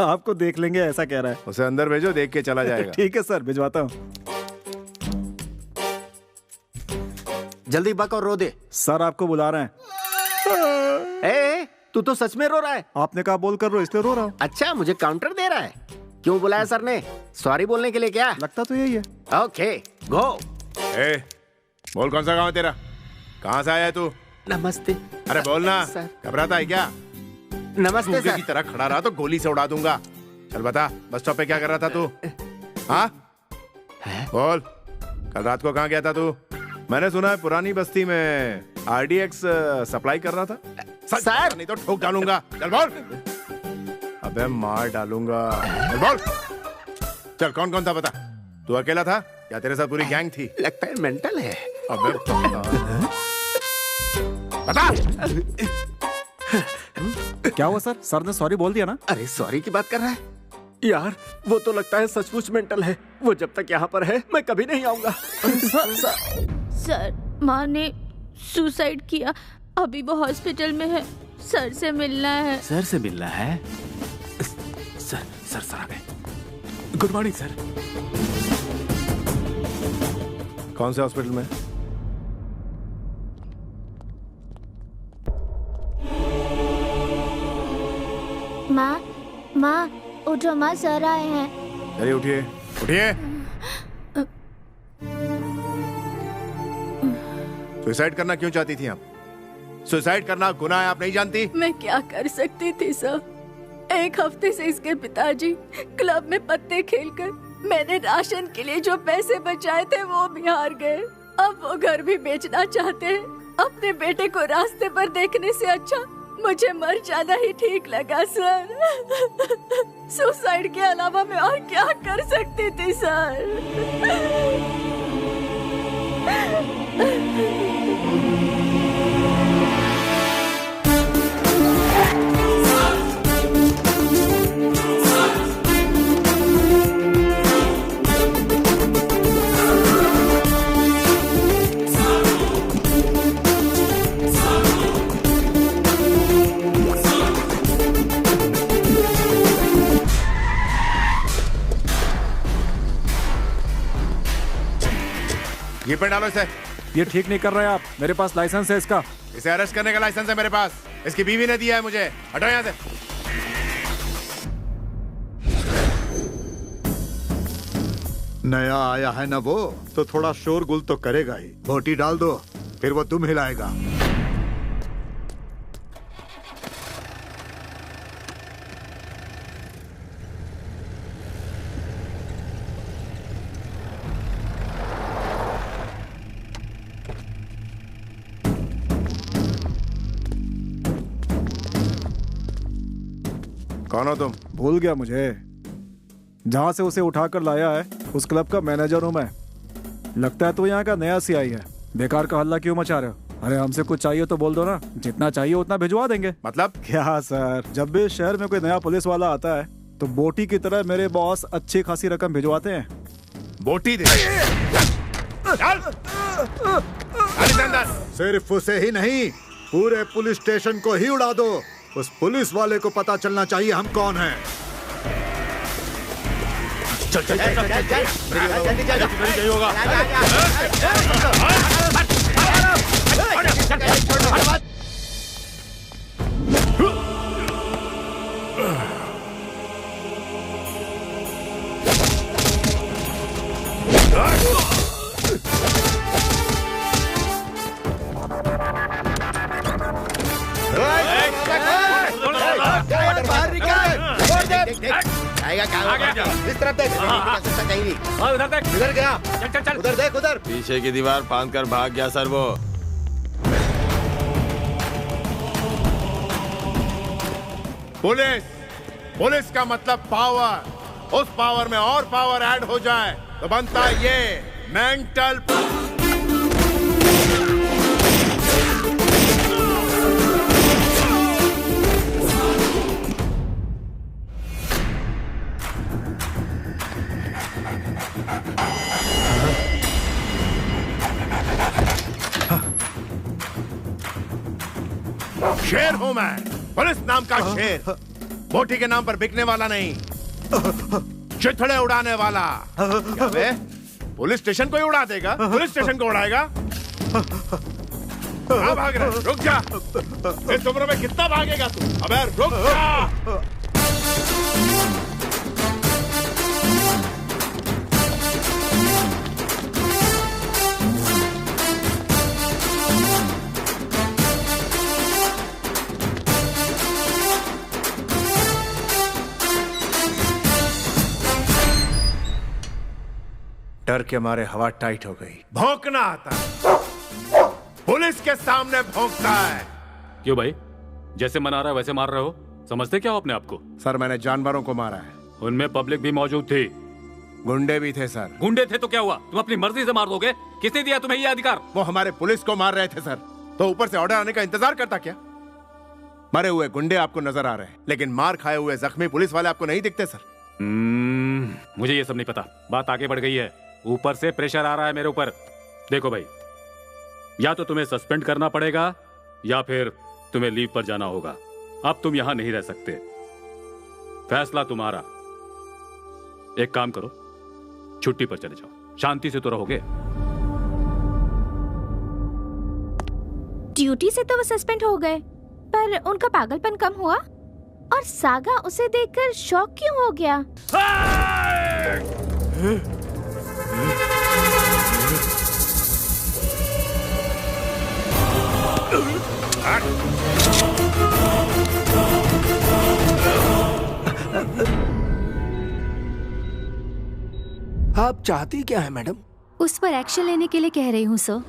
आपको देख लेंगे ऐसा कह रहा है। उसे अंदर भेजो, देख के चला जाएगा। ठीक है सर, भिजवाता हूँ। जल्दी बक और रो दे। सर आपको बुला रहे हैं। ए, तू तो सच में रो रहा है। आपने कहा बोल कर रो, इसलिए रो रहा हूँ। अच्छा, मुझे काउंटर दे रहा है। क्यों बुलाया सर ने? सॉरी बोलने के लिए क्या? लगता तो यही है। ओके, गो। ए, बोल कौन सा गाँव है तेरा? कहाँ से आया है तू? नमस्ते। अरे बोलना, घबराता है क्या? नमस्ते सर। की तरह खड़ा रहा तो गोली से उड़ा दूंगा। चल बता, बस स्टॉप पे क्या कर रहा था तू? हाँ बोल, कल रात को कहाँ गया था तू? मैंने सुना है पुरानी बस्ती में आरडीएक्स सप्लाई कर रहा था। सर नहीं तो ठोक डालूंगा। चल बोल। अबे मार डालूंगा। चल बोल। चल कौन कौन था बता। तू अकेला था या तेरे साथ पूरी गैंग थी? लगता है मेंटल है। अबे बता। क्या हुआ सर? सर ने सॉरी बोल दिया ना? अरे सॉरी की बात कर रहा है यार? वो तो लगता है सचमुच मेंटल है। वो जब तक यहाँ पर है मैं कभी नहीं आऊंगा। सर, माँ ने सुसाइड किया, अभी वो हॉस्पिटल में है। सर से मिलना है। सर से मिलना है? सर आ गए। Good morning sir. कौन से हॉस्पिटल में? माँ उठो माँ, सर आए हैं। चलिए उठिए, उठिए। सुसाइड करना क्यों चाहती थी आप? सुसाइड करना गुनाह है, आप नहीं जानती? मैं क्या कर सकती थी सर? एक हफ्ते से इसके पिताजी क्लब में पत्ते खेलकर मैंने राशन के लिए जो पैसे बचाए थे वो भी हार गए। अब वो घर भी बेचना चाहते हैं। अपने बेटे को रास्ते पर देखने से अच्छा मुझे मर जाना ही ठीक लगा सर। सुसाइड के अलावा मैं और क्या कर सकती थी सर? ये पे डालो इसे। ये ठीक नहीं कर रहे आप। मेरे पास लाइसेंस है इसका। इसे अरेस्ट करने का लाइसेंस है मेरे पास। इसकी बीवी ने दिया है मुझे। हटो यहाँ से। नया आया है ना वो, तो थोड़ा शोरगुल तो करेगा ही। बोटी डाल दो, फिर वो तुम हिलाएगा। कौन हो तुम? भूल गया मुझे? जहाँ से उसे उठाकर लाया है उस क्लब का मैनेजर हूँ मैं। लगता है तो यहाँ का नया सीआई है। बेकार का हल्ला क्यों मचा रहे हो? अरे हमसे कुछ चाहिए तो बोल दो ना, जितना चाहिए उतना भिजवा देंगे। मतलब क्या सर, जब भी शहर में कोई नया पुलिस वाला आता है तो बोटी की तरह मेरे बॉस अच्छी खासी रकम भिजवाते हैं। बोटी दे। सिर्फ उसे ही नहीं, पूरे पुलिस स्टेशन को ही उड़ा दो। उस पुलिस वाले को पता चलना चाहिए हम कौन हैं। चल चल चल चल जल्दी जल्दी होगा। बाहर निकल। आएगा क्या? इस तरफ देख। कहीं नहीं। उधर देख। इधर गया। चल चल चल। उधर देख उधर। पीछे की दीवार फांद कर भाग गया सर वो। पुलिस का मतलब पावर। उस पावर में और पावर ऐड हो जाए तो बनता है ये मेंटल। शेर हूं मैं, पुलिस नाम का शेर। बोटी के नाम पर बिकने वाला नहीं, चिथड़े उड़ाने वाला। क्या बे? पुलिस स्टेशन को ही उड़ा देगा? पुलिस स्टेशन को उड़ाएगा? कहाँ भाग रहा है? रुक जा। इस उम्र में कितना भागेगा तू? अबे रुक जा। डर के मारे हवा टाइट हो गई। भौंकना आता है, पुलिस के सामने भौंकता है। क्यों भाई, जैसे मना रहा है वैसे मार रहे हो? समझते क्या हो अपने आप को? सर मैंने जानवरों को मारा है। उनमें पब्लिक भी मौजूद थी। गुंडे भी थे सर। गुंडे थे तो क्या हुआ? तुम अपनी मर्जी से मार दोगे? किसने दिया तुम्हें ये अधिकार? वो हमारे पुलिस को मार रहे थे सर, तो ऊपर से ऑर्डर आने का इंतजार करता क्या? मरे हुए गुंडे आपको नजर आ रहे हैं, लेकिन मार खाए हुए जख्मी पुलिस वाले आपको नहीं दिखते सर। मुझे ये सब नहीं पता। बात आगे बढ़ गई है, ऊपर से प्रेशर आ रहा है मेरे ऊपर। देखो भाई, या तो तुम्हें सस्पेंड करना पड़ेगा या फिर तुम्हें लीव पर जाना होगा। अब तुम यहां नहीं रह सकते, फैसला तुम्हारा। एक काम करो, छुट्टी पर चले जाओ, शांति से तो रहोगे। ड्यूटी से तो वो सस्पेंड हो गए, पर उनका पागलपन कम हुआ? और सागा उसे देखकर शॉक क्यों हो गया? आप चाहती क्या है मैडम? उस पर एक्शन लेने के लिए कह रही हूँ सर।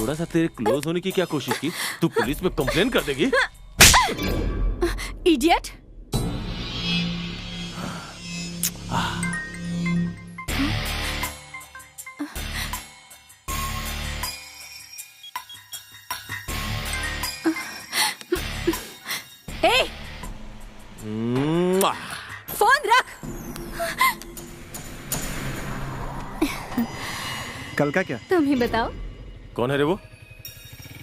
थोड़ा सा तेरे क्लोज होने की क्या कोशिश की? तू पुलिस में कंप्लेन कर देगी? इडियट! ए! फोन रख। कल का क्या? तुम ही बताओ। कौन है रे वो?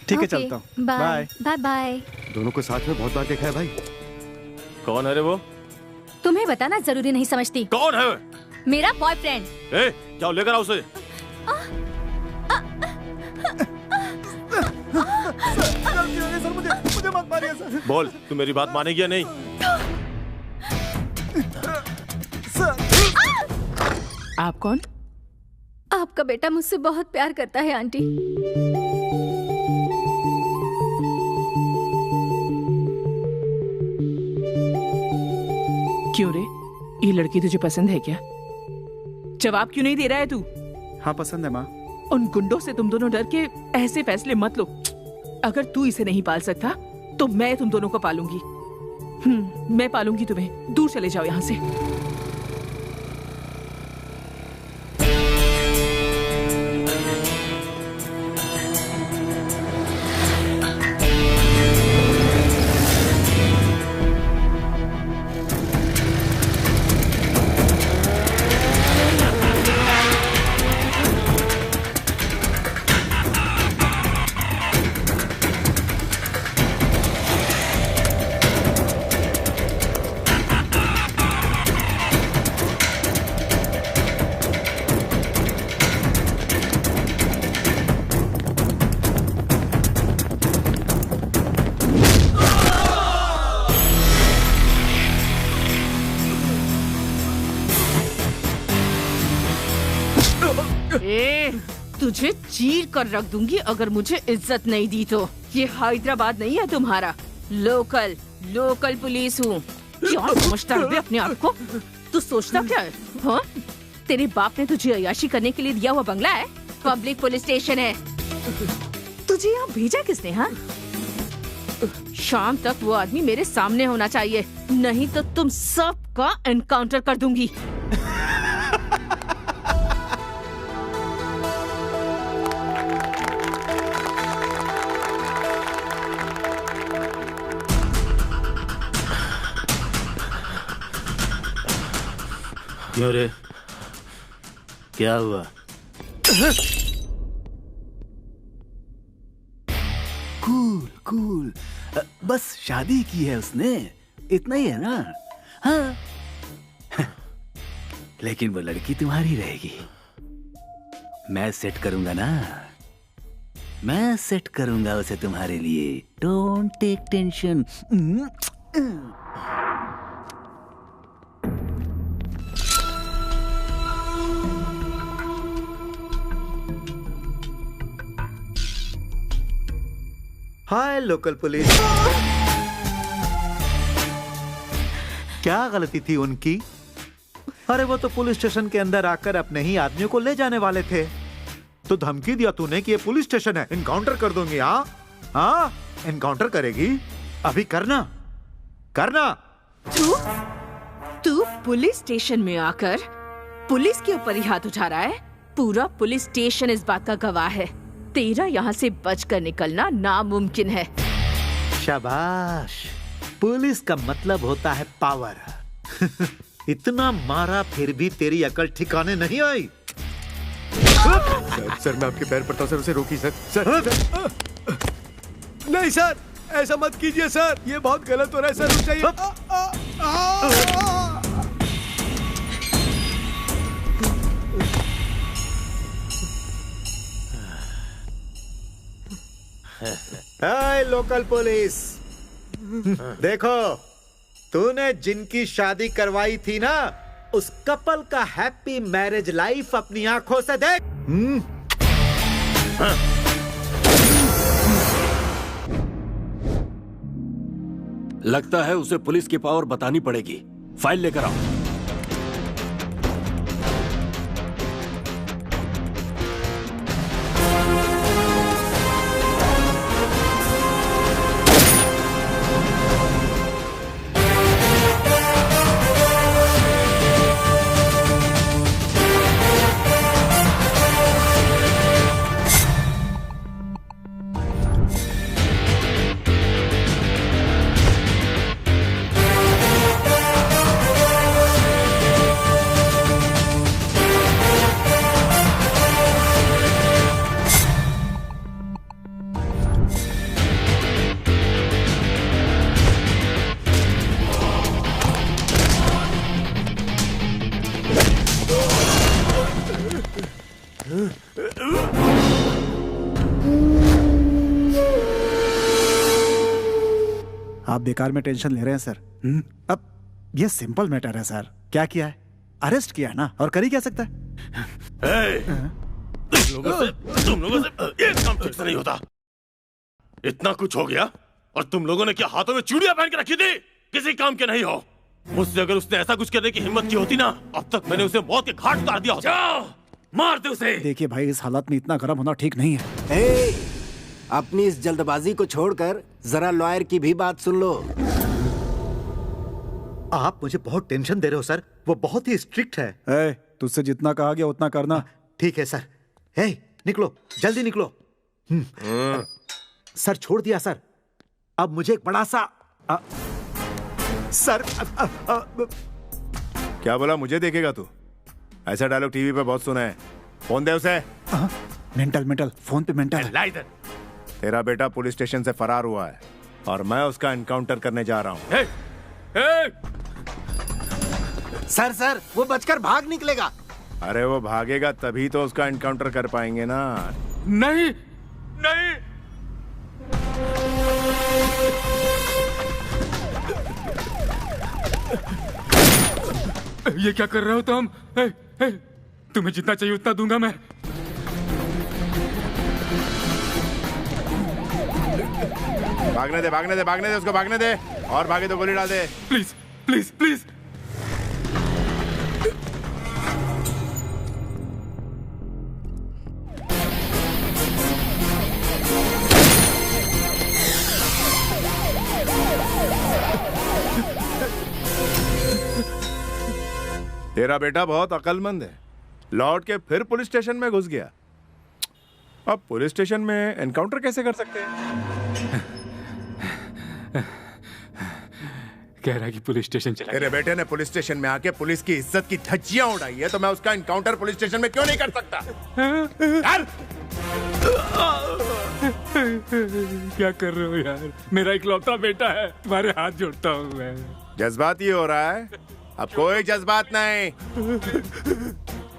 ठीक है, ओके, चलता हूँ। Bye bye bye. दोनों को साथ में बहुत बार देखा है भाई। कौन है रे वो? तुम्हें बताना जरूरी नहीं समझती। कौन है? मेरा बॉयफ्रेंड। ए, जाओ लेकर आओ उसे। सर, मुझे मत मारिए सर। बोल, तू मेरी बात मानेगी या नहीं? आप कौन? आपका बेटा मुझसे बहुत प्यार करता है आंटी। क्यों रे, ये लड़की तुझे पसंद है क्या? जवाब क्यों नहीं दे रहा है तू? हाँ, पसंद है माँ। उन गुंडों से तुम दोनों डर के ऐसे फैसले मत लो। अगर तू इसे नहीं पाल सकता तो मैं तुम दोनों को पालूंगी। मैं पालूंगी तुम्हें। दूर चले जाओ यहाँ से। तुझे चीर कर रख दूंगी अगर मुझे इज्जत नहीं दी तो। ये हैदराबाद नहीं है तुम्हारा। लोकल पुलिस हूँ। क्या समझता है अपने आप को? तू सोचता क्या है? हाँ? तेरे बाप ने तुझे अय्याशी करने के लिए दिया हुआ बंगला है? पब्लिक पुलिस स्टेशन है। तुझे यहाँ भेजा किसने? हाँ, शाम तक वो आदमी मेरे सामने होना चाहिए, नहीं तो तुम सबका एनकाउंटर कर दूंगी। क्यों रे, क्या हुआ? कूल बस शादी की है उसने, इतना ही है ना? हाँ। लेकिन वो लड़की तुम्हारी रहेगी। मैं सेट करूंगा ना, मैं सेट करूंगा उसे तुम्हारे लिए। Don't take tension. Hi local police. क्या गलती थी उनकी? अरे वो तो पुलिस स्टेशन के अंदर आकर अपने ही आदमियों को ले जाने वाले थे, तो धमकी दिया तूने कि ये पुलिस स्टेशन है, इनकाउंटर कर दूंगी। हाँ हाँ, इनकाउंटर करेगी? अभी करना। तू पुलिस स्टेशन में आकर पुलिस के ऊपर ही हाथ उठा रहा है। पूरा पुलिस स्टेशन इस बात का गवाह है। तेरा यहाँ से बचकर निकलना नामुमकिन है। शाबाश, पुलिस का मतलब होता है पावर। इतना मारा फिर भी तेरी अकल ठिकाने नहीं आई। सर मैं आपके पैर पड़ता हूँ सर, उसे रोकिए सर। नहीं सर, ऐसा मत कीजिए सर, ये बहुत गलत हो रहा है सर, रुक जाइए। हाय लोकल पुलिस, देखो तूने जिनकी शादी करवाई थी ना, उस कपल का हैप्पी मैरिज लाइफ अपनी आंखों से देख। लगता है उसे पुलिस की पावर बतानी पड़ेगी। फाइल लेकर आओ। आप बेकार में टेंशन ले रहे हैं सर। अब ये सिंपल मैटर है सर। क्या किया है? अरेस्ट किया है ना, और कर ही क्या सकता है? तुम लोगों से एक काम ठीक से नहीं होता। इतना कुछ हो गया और तुम लोगों ने क्या हाथों में चूड़ियां पहन के रखी थी? किसी काम के नहीं हो। मुझसे अगर उसने ऐसा कुछ करने की हिम्मत की होती ना, अब तक मैंने उसे मौत के घाट उतार दिया होता। जाओ, मार दे उसे। देखिए भाई, इस हालत में इतना गर्म होना ठीक नहीं है। अपनी इस जल्दबाजी को छोड़कर जरा लॉयर की भी बात सुन लो। आप मुझे बहुत टेंशन दे रहे हो सर। वो बहुत ही स्ट्रिक्ट है। तुझसे जितना कहा गया उतना करना। ठीक है सर। निकलो, जल्दी निकलो। सर छोड़ दिया सर। अब मुझे एक बड़ा सा सर। क्या बोला? मुझे देखेगा तू? ऐसा डायलॉग टीवी पे बहुत सुना है। फोन दे उसे। मेंटल फोन पे मेंटल। तेरा बेटा पुलिस स्टेशन से फरार हुआ है और मैं उसका एनकाउंटर करने जा रहा हूँ। सर वो बचकर भाग निकलेगा। अरे वो भागेगा तभी तो उसका एनकाउंटर कर पाएंगे ना। नहीं। ये क्या कर रहे हो तुम? तुम्हें जितना चाहिए उतना दूंगा मैं। भागने दे उसको, भागने दे। और भागे तो गोली डाल दे। प्लीज। तेरा बेटा बहुत अक्लमंद है। लौट के फिर पुलिस स्टेशन में घुस गया। अब पुलिस स्टेशन में एनकाउंटर कैसे कर सकते हैं? कह रहा है कि पुलिस स्टेशन चला। तेरे बेटे ने पुलिस स्टेशन में आके पुलिस की इज्जत की धज्जियां उड़ाई है, तो मैं उसका एनकाउंटर पुलिस स्टेशन में क्यों नहीं कर सकता? यार! क्या कर रहे हो यार? मेरा इकलौता बेटा है, तुम्हारे हाथ जोड़ता हूँ मैं। जज्बाती हो रहा है? अब कोई जज्बात नहीं।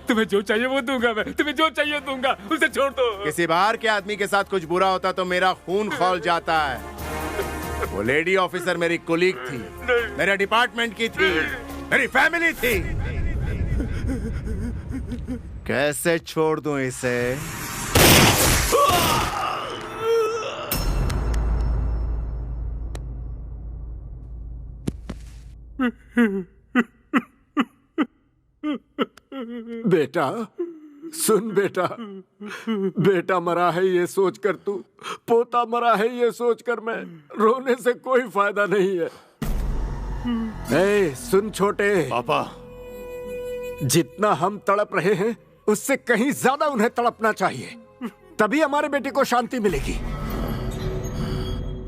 तुम्हें जो चाहिए वो दूंगा मैं। तुम्हें जो चाहिए दूंगा। उसे छोड़ दो। किसी बाहर के आदमी के साथ कुछ बुरा होता तो मेरा खून खौल जाता है। वो लेडी ऑफिसर मेरी कोलीग थी, मेरे डिपार्टमेंट की थी, मेरी फैमिली थी। कैसे छोड़ दूं इसे? बेटा सुन बेटा मरा है ये सोचकर तू, पोता मरा है ये सोचकर मैं, रोने से कोई फायदा नहीं है। सुन छोटे पापा, जितना हम तड़प रहे हैं उससे कहीं ज्यादा उन्हें तड़पना चाहिए, तभी हमारे बेटे को शांति मिलेगी।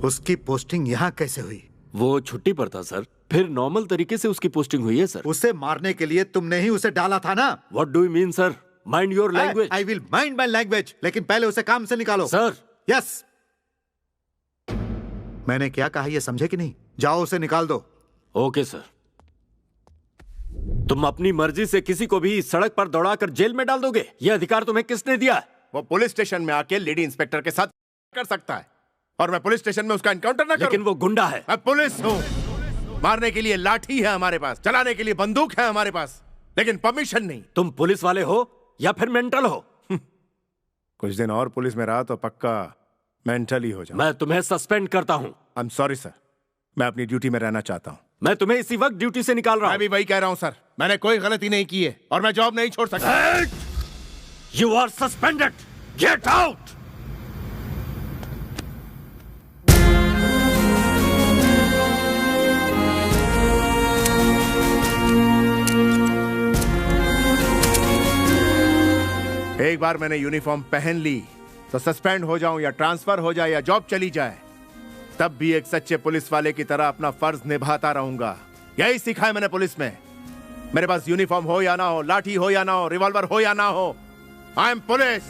उसकी पोस्टिंग यहाँ कैसे हुई? वो छुट्टी पर था सर, फिर नॉर्मल तरीके से उसकी पोस्टिंग हुई है सर। उसे मारने के लिए तुमने ही उसे डाला था ना? What do you mean sir? Mind your language. I will mind my language, लेकिन पहले उसे काम से निकालो। सर। यस। मैंने क्या कहा ये समझे कि नहीं? जाओ उसे निकाल दो। Okay sir. तुम अपनी मर्जी से किसी को भी सड़क पर दौड़ाकर जेल में डाल दोगे? यह अधिकार तुम्हें किसने दिया? वो पुलिस स्टेशन में आके लेडी इंस्पेक्टर के साथ कर सकता है और मैं पुलिस स्टेशन में उसका एनकाउंटर ना करूं? लेकिन वो गुंडा है। मैं पुलिस हूं। मारने के लिए लाठी है हमारे पास, चलाने के लिए बंदूक है हमारे पास, लेकिन परमिशन नहीं। तुम पुलिस वाले हो या फिर मेंटल हो? कुछ दिन और पुलिस में रहा तो पक्का मेंटल ही हो जाऊं। मैं तुम्हें सस्पेंड करता हूं। आई एम सॉरी सर, मैं अपनी ड्यूटी में रहना चाहता हूं। मैं तुम्हें इसी वक्त ड्यूटी से निकाल रहा हूं। मैं भी वही कह रहा हूं सर, मैंने कोई गलती नहीं की है और मैं जॉब नहीं छोड़ सकता। You are suspended, get out. एक बार मैंने यूनिफॉर्म पहन ली तो सस्पेंड हो जाऊं या ट्रांसफर हो जाए या जॉब चली जाए, तब भी एक सच्चे पुलिस वाले की तरह अपना फर्ज निभाता रहूंगा। यही सीखा है मैंने पुलिस में। मेरे पास यूनिफॉर्म हो या ना हो, लाठी हो या ना हो, रिवॉल्वर हो या ना हो, आई एम पुलिस।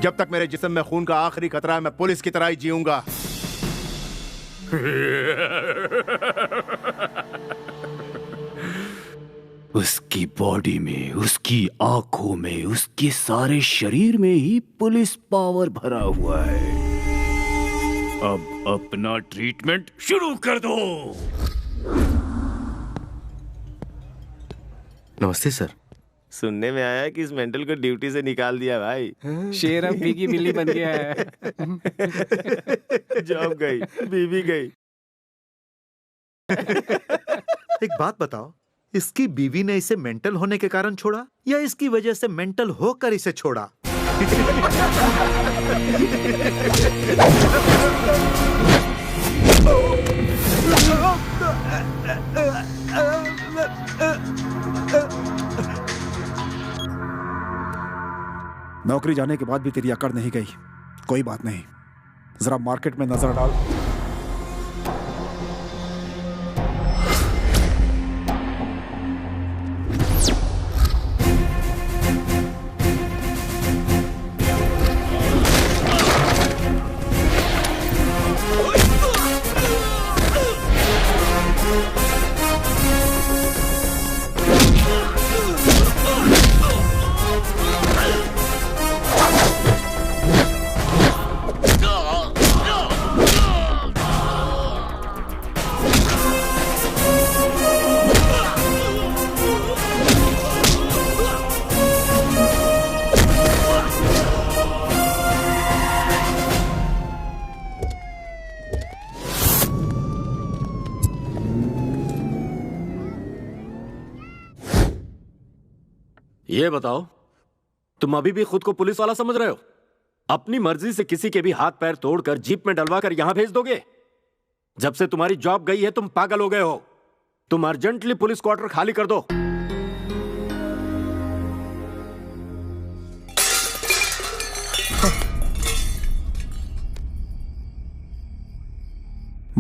जब तक मेरे जिस्म में खून का आखिरी खतरा है, मैं पुलिस की तरह ही जीऊंगा। उसकी बॉडी में, उसकी आंखों में, उसके सारे शरीर में ही पुलिस पावर भरा हुआ है। अब अपना ट्रीटमेंट शुरू कर दो। नमस्ते सर। सुनने में आया कि इस मेंटल को ड्यूटी से निकाल दिया भाई। शेर अब बीगी बिल्ली बन गया है। जॉब गई, बीवी गई। एक बात बताओ, इसकी बीवी ने इसे मेंटल होने के कारण छोड़ा या इसकी वजह से मेंटल होकर इसे छोड़ा? नौकरी जाने के बाद भी तेरी अकड़ नहीं गई। कोई बात नहीं, जरा मार्केट में नजर डाल। ये बताओ, तुम अभी भी खुद को पुलिस वाला समझ रहे हो? अपनी मर्जी से किसी के भी हाथ पैर तोड़कर जीप में डलवा कर यहां भेज दोगे? जब से तुम्हारी जॉब गई है तुम पागल हो गए हो। तुम अर्जेंटली पुलिस क्वार्टर खाली कर दो।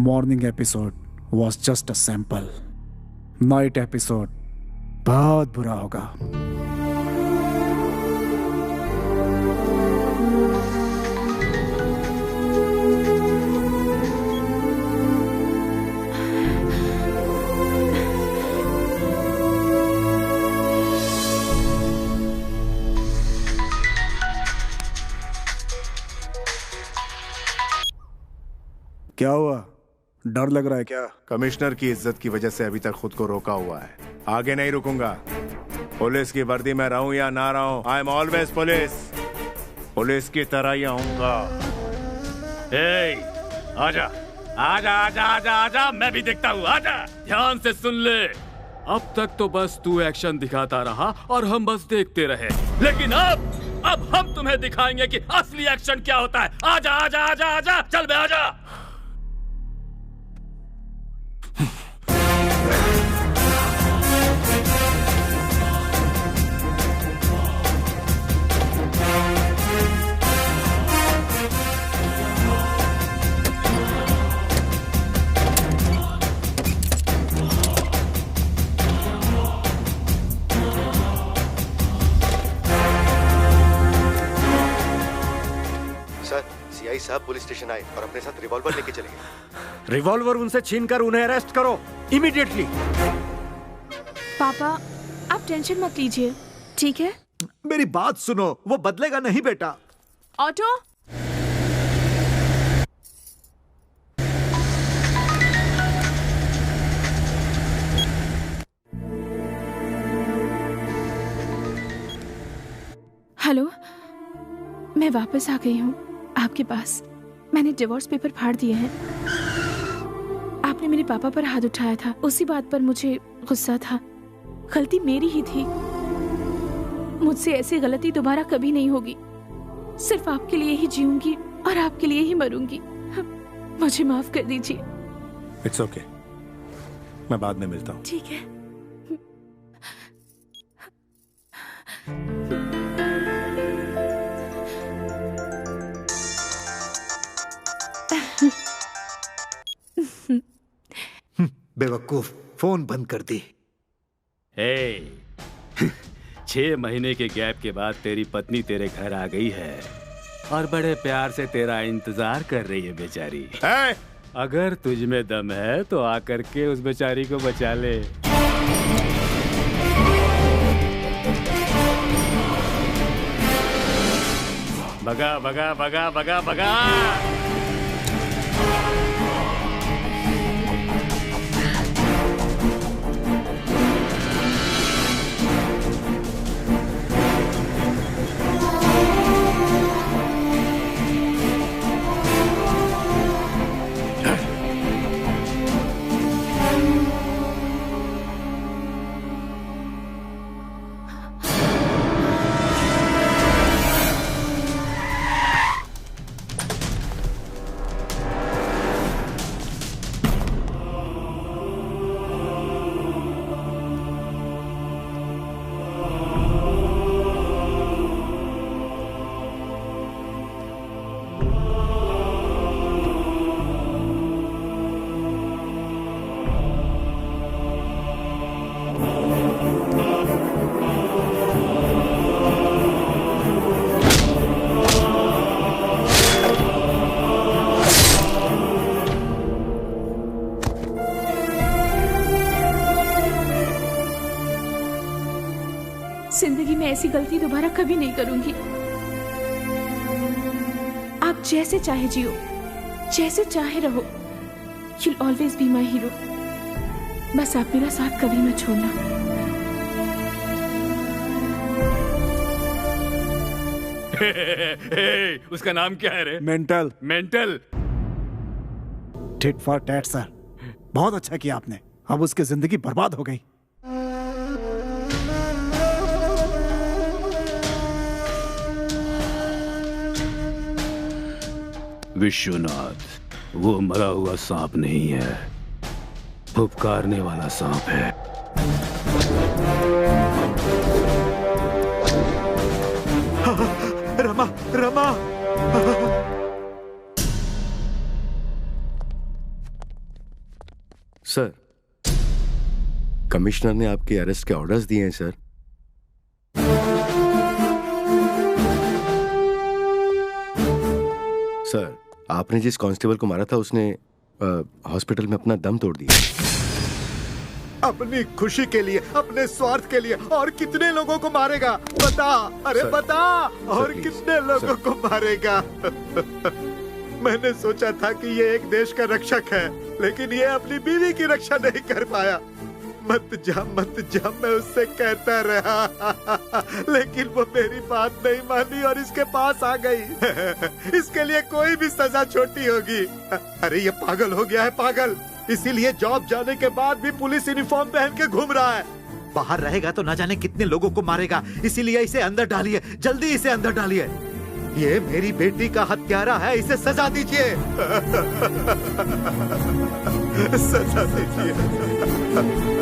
Morning episode was just a sample. Night episode बहुत बुरा होगा। क्या हुआ? डर लग रहा है क्या? कमिश्नर की इज्जत की वजह से अभी तक खुद को रोका हुआ है। आगे नहीं रुकूंगा। पुलिस की वर्दी में रहूं या ना रहूं, I am always police. Police की तरह ही आऊंगा। आजा आजा आजा आजा आजा, मैं भी देखता हूँ। आजा, ध्यान से सुन ले। अब तक तो बस तू एक्शन दिखाता रहा और हम बस देखते रहे, लेकिन अब हम तुम्हें दिखाएंगे कि असली एक्शन क्या होता है। आजा आजा आजा आजा, चल बे आजा। सीआई साहब पुलिस स्टेशन आए और अपने साथ रिवॉल्वर लेके चले गए। रिवॉल्वर उनसे छीनकर उन्हें अरेस्ट करो इमीडिएटली। पापा आप टेंशन मत लीजिए, ठीक है? मेरी बात सुनो, वो बदलेगा नहीं बेटा। ऑटो, हेलो, मैं वापस आ गई हूँ आपके पास। मैंने डिवोर्स पेपर फाड़ दिए हैं। आपने मेरे पापा पर हाथ उठाया था, उसी बात पर मुझे गुस्सा था। गलती मेरी ही थी। मुझसे ऐसी गलती दोबारा कभी नहीं होगी। सिर्फ आपके लिए ही जीऊंगी और आपके लिए ही मरूंगी। मुझे माफ कर दीजिए। इट्स ओके, मैं बाद में मिलता हूँ। ठीक है। बेवकूफ, फोन बंद कर दी। 6 महीने के गैप के बाद तेरी पत्नी तेरे घर आ गई है और बड़े प्यार से तेरा इंतजार कर रही है बेचारी। अगर तुझ में दम है तो आकर के उस बेचारी को बचा ले। भगा भगा भगा भगा भगा। ऐसी गलती दोबारा कभी नहीं करूंगी। आप जैसे चाहे जियो, जैसे चाहे रहो। You'll always be my hero। बस आप मेरा साथ कभी मत छोड़ना। उसका नाम क्या है रे? Mental. Mental. Tit for tat sir, बहुत अच्छा किया आपने। अब उसकी जिंदगी बर्बाद हो गई। विश्वनाथ, वो मरा हुआ सांप नहीं है, फुफकारने वाला सांप है। रमा, रमा। सर, कमिश्नर ने आपके अरेस्ट के ऑर्डर्स दिए हैं सर। सर, आपने जिस कांस्टेबल को मारा था उसने हॉस्पिटल में अपना दम तोड़ दिया। अपनी खुशी के लिए, अपने स्वार्थ के लिए और कितने लोगों को मारेगा बता। अरे सर, बता, और सर, कितने लोगों को मारेगा। मैंने सोचा था कि ये एक देश का रक्षक है, लेकिन ये अपनी बीवी की रक्षा नहीं कर पाया। मत जा, मैं उससे कहता रहा, लेकिन वो मेरी बात नहीं मानी और इसके पास आ गई। इसके लिए कोई भी सजा छोटी होगी। अरे ये पागल हो गया है, पागल। इसीलिए जॉब जाने के बाद भी पुलिस यूनिफॉर्म पहन के घूम रहा है। बाहर रहेगा तो न जाने कितने लोगों को मारेगा, इसीलिए इसे अंदर डालिए, जल्दी इसे अंदर डालिए। ये मेरी बेटी का हत्यारा है, इसे सजा दीजिए। सजा दीजिए।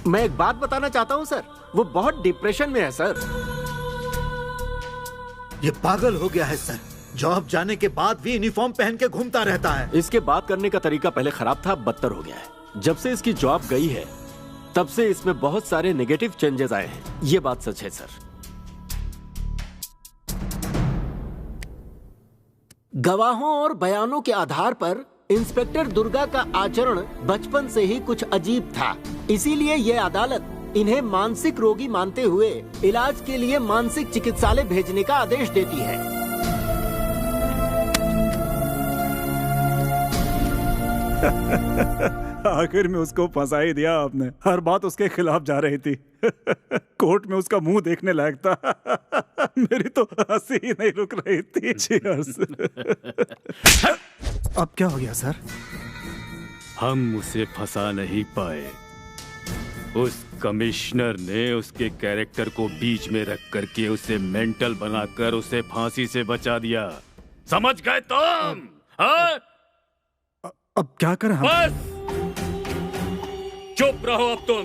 मैं एक बात बताना चाहता हूं सर, वो बहुत डिप्रेशन में है सर। ये पागल हो गया है सर, जॉब जाने के बाद भी यूनिफॉर्म पहन के घूमता रहता है। इसके बात करने का तरीका पहले खराब था, अब बदतर हो गया है। जब से इसकी जॉब गई है तब से इसमें बहुत सारे नेगेटिव चेंजेस आए हैं, ये बात सच है सर। गवाहों और बयानों के आधार पर इंस्पेक्टर दुर्गा का आचरण बचपन से ही कुछ अजीब था, इसीलिए ये अदालत इन्हें मानसिक रोगी मानते हुए इलाज के लिए मानसिक चिकित्सालय भेजने का आदेश देती है। आखिर में उसको फंसा ही दिया आपने। हर बात उसके खिलाफ जा रही थी। कोर्ट में उसका मुंह देखने लायक था। मेरी तो हंसी ही नहीं रुक रही थी। चीयर्स। अब क्या हो गया सर? हम उसे फंसा नहीं पाए। उस कमिश्नर ने उसके कैरेक्टर को बीच में रख करके उसे मेंटल बनाकर उसे फांसी से बचा दिया। समझ गए तुम? हाँ? अब क्या करें हम? बस चुप रहो अब तुम,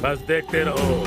बस देखते रहो।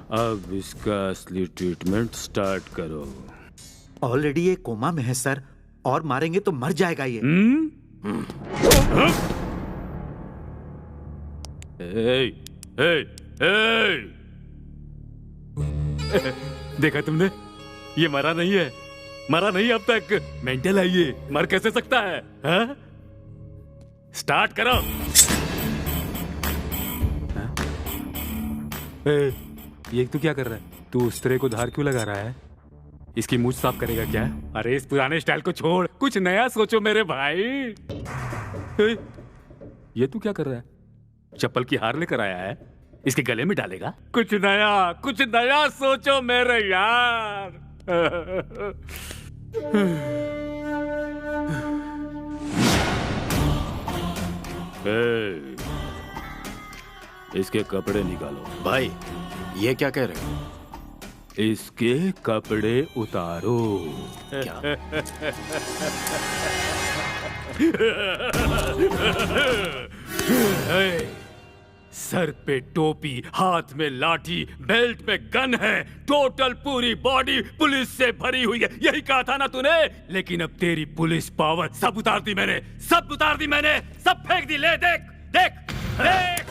अब इसका असली ट्रीटमेंट स्टार्ट करो। ऑलरेडी ये कोमा में है सर, और मारेंगे तो मर जाएगा ये। देखा तुमने, ये मरा नहीं है, मरा नहीं अब तक। मेंटल है ये, मर कैसे सकता है? हा? स्टार्ट करो। ये तो क्या कर रहा है तू? उस तरह को धार क्यों लगा रहा है? इसकी मूछ साफ करेगा क्या? अरे इस पुराने स्टाइल को छोड़, कुछ नया सोचो मेरे भाई। ये तू क्या कर रहा है? चप्पल की हार लेकर आया है, इसके गले में डालेगा? कुछ नया सोचो मेरे यार। इसके कपड़े निकालो। भाई ये क्या कह रहे हो? इसके कपड़े उतारो। क्या? सर पे टोपी, हाथ में लाठी, बेल्ट में गन है, टोटल पूरी बॉडी पुलिस से भरी हुई है। यही कहा था ना तूने? लेकिन अब तेरी पुलिस पावर सब उतार दी मैंने, सब फेंक दी। ले देख देख देख।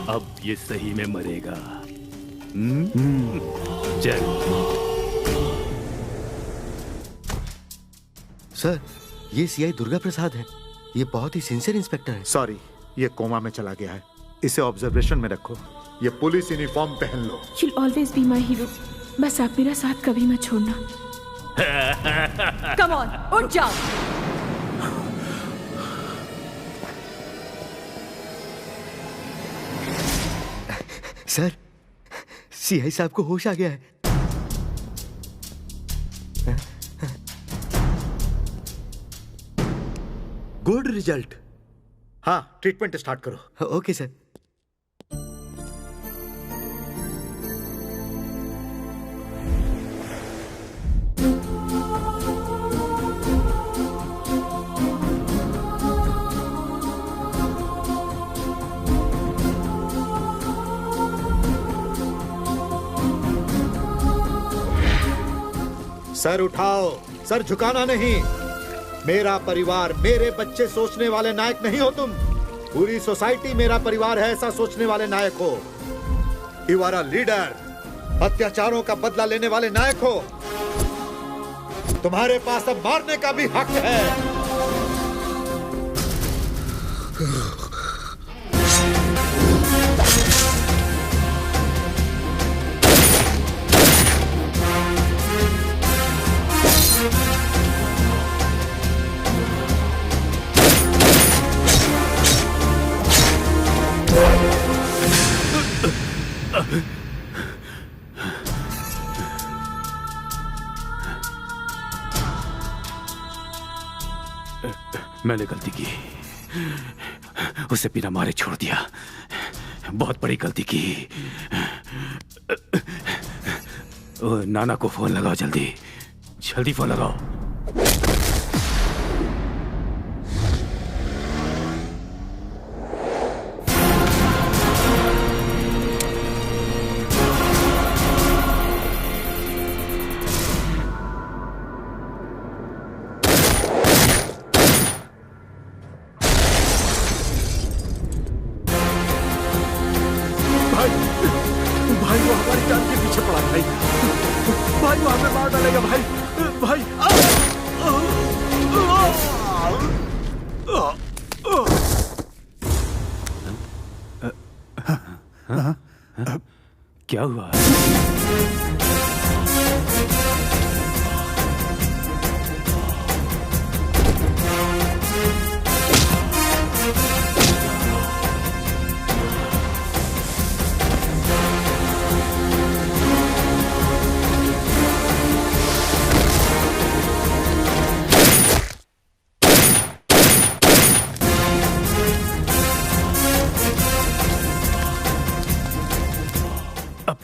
अब ये सही में मरेगा। चल। सर, ये सीआई दुर्गा प्रसाद है। ये बहुत ही सिंसियर इंस्पेक्टर है। सॉरी, ये कोमा में चला गया है। इसे ऑब्जर्वेशन में रखो। ये पुलिस यूनिफॉर्म पहन लो। You'll always be my hero। बस आप मेरा साथ कभी मत छोड़ना। Come on, उठ जाओ। सर, सीआई साहब को होश आ गया है। Good result. हाँ, ट्रीटमेंट स्टार्ट करो। Okay sir. सर उठाओ, सर झुकाना नहीं। मेरा परिवार, मेरे बच्चे सोचने वाले नायक नहीं हो तुम। पूरी सोसाइटी मेरा परिवार है, ऐसा सोचने वाले नायक हो। You are a leader. अत्याचारों का बदला लेने वाले नायक हो। तुम्हारे पास अब मारने का भी हक है। मैंने गलती की, उसे बिना मारे छोड़ दिया। बहुत बड़ी गलती की। नाना को फोन लगाओ, जल्दी फोन लगाओ। क्या हुआ?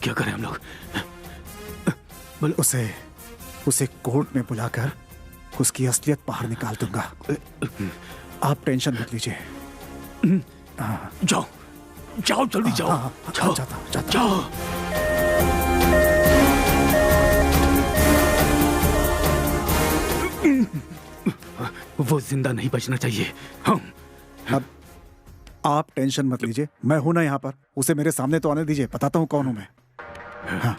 क्या करें हम लोग? उसे कोर्ट में बुलाकर उसकी असलियत बाहर निकाल दूंगा। आप टेंशन मत लीजिए। जाओ जल्दी जाओ। जाओ। वो जिंदा नहीं बचना चाहिए। अब आप टेंशन मत लीजिए, मैं हूं ना यहाँ पर। उसे मेरे सामने तो आने दीजिए, बताता हूँ कौन हूं मैं। हाँ।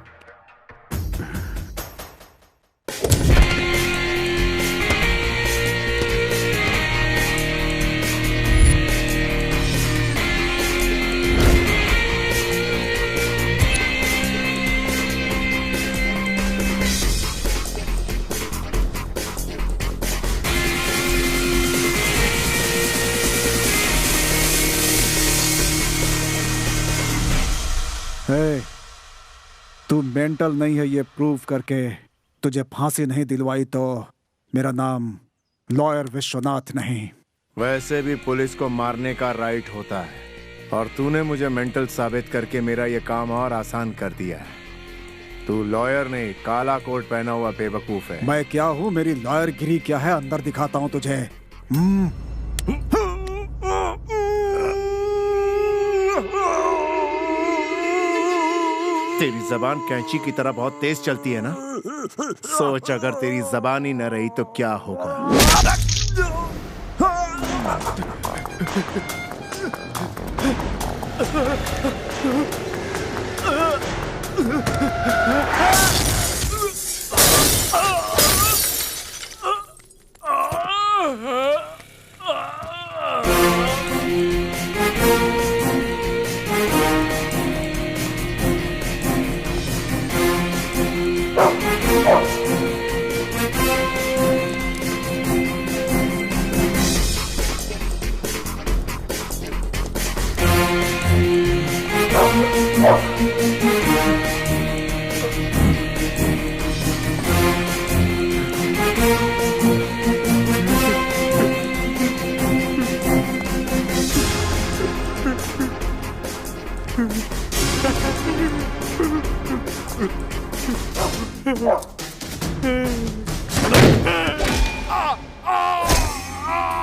तू मेंटल नहीं है ये प्रूव करके तुझे फांसी नहीं दिलवाई तो मेरा नाम लॉयर विश्वनाथ नहीं। वैसे भी पुलिस को मारने का राइट होता है और तूने मुझे मेंटल साबित करके मेरा ये काम और आसान कर दिया है। तू लॉयर नहीं, काला कोट पहना हुआ बेवकूफ है। मैं क्या हूँ, मेरी लॉयर गिरी क्या है, अंदर दिखाता हूँ तुझे। तेरी जबान कैंची की तरह बहुत तेज चलती है ना। सोच अगर तेरी जबान ही न रही तो क्या होगा।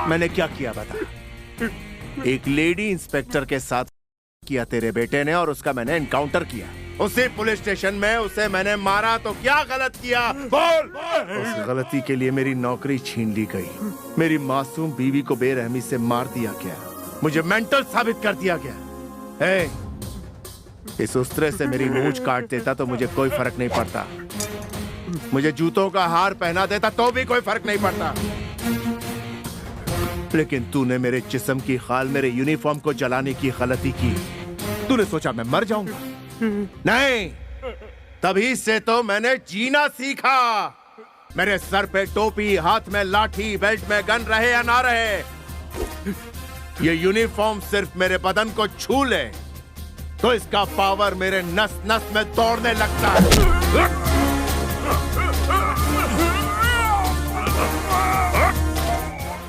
मैंने क्या किया बता? एक लेडी इंस्पेक्टर के साथ किया तेरे बेटे ने और उसका मैंने एनकाउंटर किया। उसी पुलिस स्टेशन में उसे मैंने मारा तो क्या गलत किया? बोल। उस गलती के लिए मेरी नौकरी छीन ली गई, मेरी मासूम बीवी को बेरहमी से मार दिया गया, मुझे मेंटल साबित कर दिया गया। इस उस्त्रे से मेरी मूंछ काट देता तो मुझे कोई फर्क नहीं पड़ता, मुझे जूतों का हार पहना देता तो भी कोई फर्क नहीं पड़ता, लेकिन तूने मेरे जिस्म की खाल, मेरे यूनिफॉर्म को जलाने की गलती की। तूने सोचा मैं मर जाऊंगा? नहीं, तभी से तो मैंने जीना सीखा। मेरे सर पे टोपी, हाथ में लाठी, बेल्ट में गन रहे या ना रहे, ये यूनिफॉर्म सिर्फ मेरे बदन को छू ले तो इसका पावर मेरे नस नस में दौड़ने लगता है।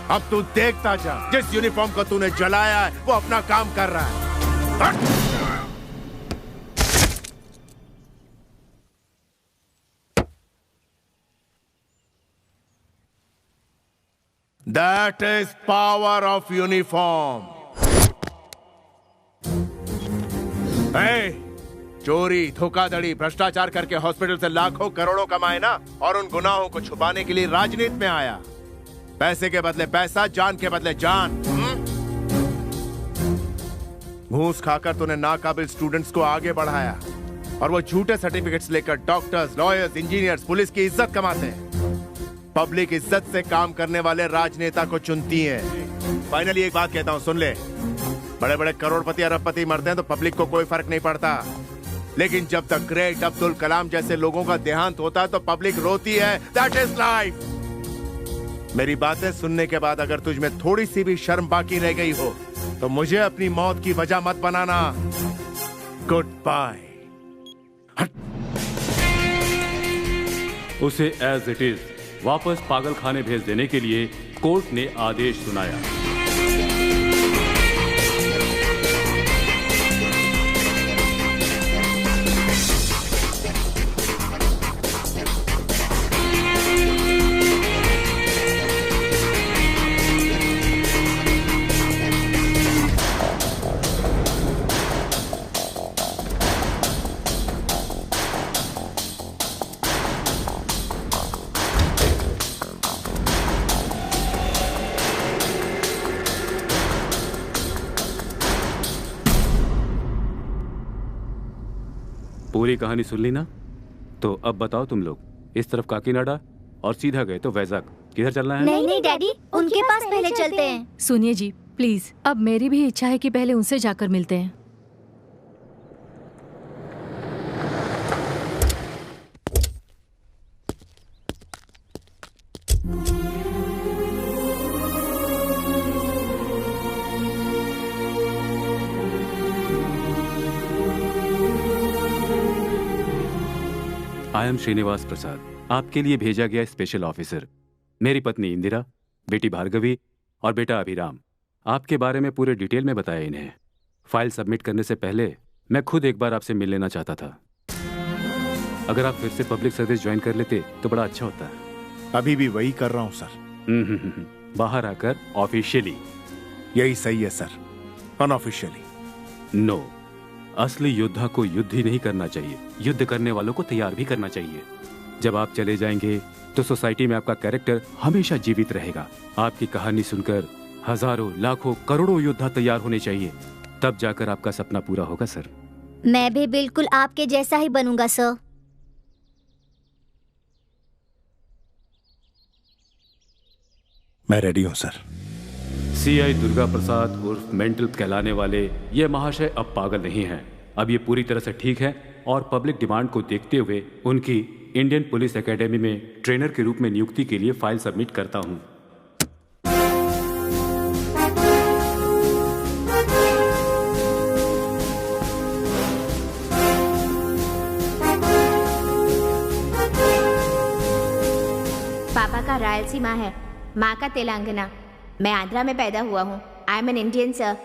अब तू देखता जा, जिस यूनिफॉर्म को तूने जलाया है वो अपना काम कर रहा है। That is power of uniform. Hey, चोरी, धोखाधड़ी, भ्रष्टाचार करके हॉस्पिटल से लाखों करोड़ों कमाए ना, और उन गुनाहों को छुपाने के लिए राजनीति में आया। पैसे के बदले पैसा, जान के बदले जान। घूस खाकर तूने नाकाबिल स्टूडेंट्स को आगे बढ़ाया और वो झूठे सर्टिफिकेट्स लेकर डॉक्टर्स, लॉयर्स, इंजीनियर्स, पुलिस की इज्जत कमाते हैं। पब्लिक इज्जत से काम करने वाले राजनेता को चुनती है। फाइनली एक बात कहता हूं, सुन ले। बड़े बड़े करोड़पति, अरबपति मरते हैं तो पब्लिक को कोई फर्क नहीं पड़ता, लेकिन जब तक ग्रेट अब्दुल कलाम जैसे लोगों का देहांत होता है तो पब्लिक रोती है। That is life. मेरी बातें सुनने के बाद अगर तुझ में थोड़ी सी भी शर्म बाकी रह गई हो तो मुझे अपनी मौत की वजह मत बनाना। Good bye. उसे एज इट इज वापस पागल खाने भेज देने के लिए कोर्ट ने आदेश सुनाया। पूरी कहानी सुन ली ना? तो अब बताओ तुम लोग, इस तरफ काकीनाडा और सीधा गए तो वैजाग। किधर चलना है? नहीं डैडी, उनके पास पहले चलते हैं। सुनिए जी प्लीज, अब मेरी भी इच्छा है कि पहले उनसे जाकर मिलते हैं। आई एम श्रीनिवास प्रसाद, आपके लिए भेजा गया स्पेशल ऑफिसर। मेरी पत्नी इंदिरा, बेटी भार्गवी और बेटा अभिराम। आपके बारे में पूरे डिटेल में बताया इन्हें। फाइल सबमिट करने से पहले मैं खुद एक बार आपसे मिल लेना चाहता था। अगर आप फिर से पब्लिक सर्विस ज्वाइन कर लेते तो बड़ा अच्छा होता है। अभी भी वही कर रहा हूं सर। बाहर आकर ऑफिशियली। यही सही है सर, अनऑफिशियली। नो, असली योद्धा को युद्ध ही नहीं करना चाहिए, युद्ध करने वालों को तैयार भी करना चाहिए। जब आप चले जाएंगे तो सोसाइटी में आपका कैरेक्टर हमेशा जीवित रहेगा। आपकी कहानी सुनकर हजारों, लाखों, करोड़ों योद्धा तैयार होने चाहिए, तब जाकर आपका सपना पूरा होगा सर। मैं भी बिल्कुल आपके जैसा ही बनूंगा सर। मैं रेडी हूं सर। सीआई दुर्गा प्रसाद उर्फ मेंटल कहलाने वाले ये महाशय अब पागल नहीं हैं। अब ये पूरी तरह से ठीक है और पब्लिक डिमांड को देखते हुए उनकी इंडियन पुलिस एकेडमी में ट्रेनर के रूप में नियुक्ति के लिए फाइल सबमिट करता हूं। पापा का रायलसीमा है, माँ का तेलंगाना। मैं आंध्रा में पैदा हुआ हूँ। I am an Indian sir.